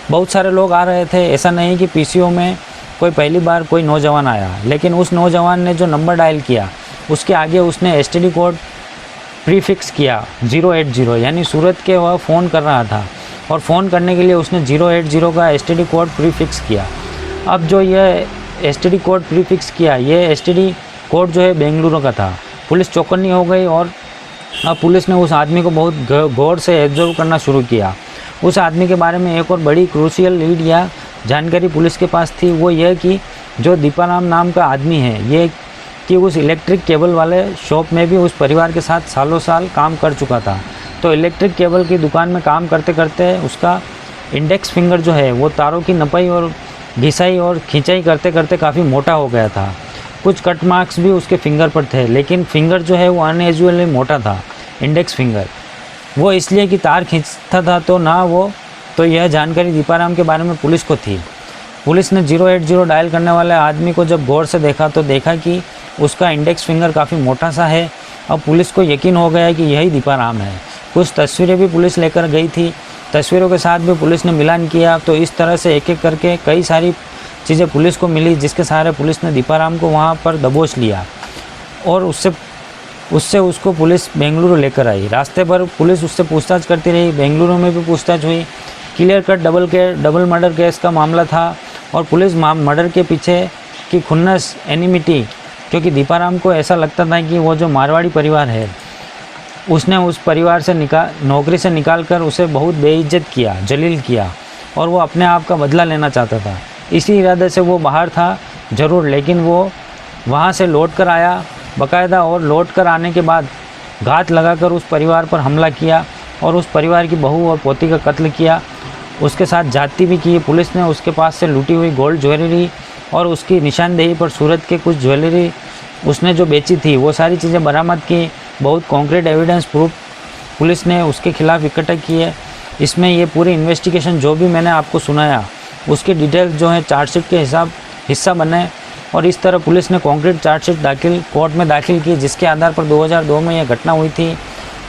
Speaker 1: बहुत सारे लोग आ रहे थे, ऐसा नहीं कि पीसीओ में कोई पहली बार कोई नौजवान आया, लेकिन उस नौजवान ने जो नंबर डायल किया उसके आगे उसने एसटीडी कोड प्रीफिक्स किया 080, यानी सूरत के वह फ़ोन कर रहा था, और फ़ोन करने के लिए उसने 080 का एसटीडी कोड प्रीफिक्स किया। अब जो यह एसटीडी कोड प्रीफिक्स किया, ये एसटीडी कोड जो है बेंगलुरु का था। पुलिस चौकन्नी हो गई, और अब पुलिस ने उस आदमी को बहुत गौर से ऑब्जर्व करना शुरू किया। उस आदमी के बारे में एक और बड़ी क्रूशियल लीड या जानकारी पुलिस के पास थी, वो यह कि जो दीपाराम नाम का आदमी है, ये कि उस इलेक्ट्रिक केबल वाले शॉप में भी उस परिवार के साथ सालों साल काम कर चुका था। तो इलेक्ट्रिक केबल की दुकान में काम करते करते उसका इंडेक्स फिंगर जो है वो तारों की नपाई और घिसाई और खिंचाई करते करते काफ़ी मोटा हो गया था। कुछ कट मार्क्स भी उसके फिंगर पर थे, लेकिन फिंगर जो है वो अनयूजुअली मोटा था। इंडेक्स फिंगर वो इसलिए कि तार खींचता था, तो यह जानकारी दीपाराम के बारे में पुलिस को थी। पुलिस ने 080 डायल करने वाले आदमी को जब गौर से देखा तो देखा कि उसका इंडेक्स फिंगर काफ़ी मोटा सा है। अब पुलिस को यकीन हो गया कि यही दीपाराम है। कुछ तस्वीरें भी पुलिस लेकर गई थी, तस्वीरों के साथ भी पुलिस ने मिलान किया। तो इस तरह से एक एक करके कई सारी चीज़ें पुलिस को मिली, जिसके सहारे पुलिस ने दीपाराम को वहाँ पर दबोच लिया, और उससे उसको पुलिस बेंगलुरु लेकर आई। रास्ते पर पुलिस उससे पूछताछ करती रही, बेंगलुरु में भी पूछताछ हुई। Clear cut double murder case का मामला था, और पुलिस मर्डर के पीछे की खुन्नस, एनिमिटी, क्योंकि दीपाराम को ऐसा लगता था कि वो जो मारवाड़ी परिवार है, उसने उस परिवार से नौकरी से निकाल कर उसे बहुत बेइज्जत किया, जलील किया, और वो अपने आप का बदला लेना चाहता था। इसी इरादे से वो बाहर था ज़रूर, लेकिन वो वहाँ से लौट कर आया बाकायदा, और लौट कर आने के बाद घात लगाकर उस परिवार पर हमला किया, और उस परिवार की बहू और पोती का कत्ल किया। उसके साथ जाति भी की। पुलिस ने उसके पास से लूटी हुई गोल्ड ज्वेलरी और उसकी निशानदेही पर सूरत के कुछ ज्वेलरी उसने जो बेची थी, वो सारी चीज़ें बरामद की। बहुत कॉन्क्रीट एविडेंस प्रूफ पुलिस ने उसके खिलाफ़ इकट्ठा किए। इसमें ये पूरी इन्वेस्टिगेशन जो भी मैंने आपको सुनाया, उसकी डिटेल्स जो है चार्जशीट के हिस्सा बने, और इस तरह पुलिस ने कॉन्क्रीट चार्जशीट कोर्ट में दाखिल की, जिसके आधार पर 2002 में यह घटना हुई थी।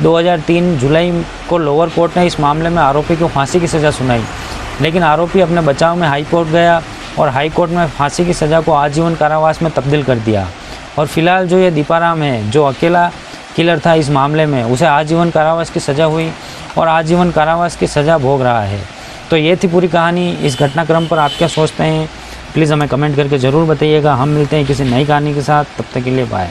Speaker 1: 2003 जुलाई को लोअर कोर्ट ने इस मामले में आरोपी को फांसी की सज़ा सुनाई, लेकिन आरोपी अपने बचाव में हाई कोर्ट गया, और हाई कोर्ट में फांसी की सज़ा को आजीवन कारावास में तब्दील कर दिया। और फिलहाल जो ये दीपाराम है, जो अकेला किलर था इस मामले में, उसे आजीवन कारावास की सज़ा हुई, और आजीवन कारावास की सज़ा भोग रहा है। तो ये थी पूरी कहानी। इस घटनाक्रम पर आप क्या सोचते हैं, प्लीज़ हमें कमेंट करके ज़रूर बताइएगा। हम मिलते हैं किसी नई कहानी के साथ, तब तक के लिए बाय।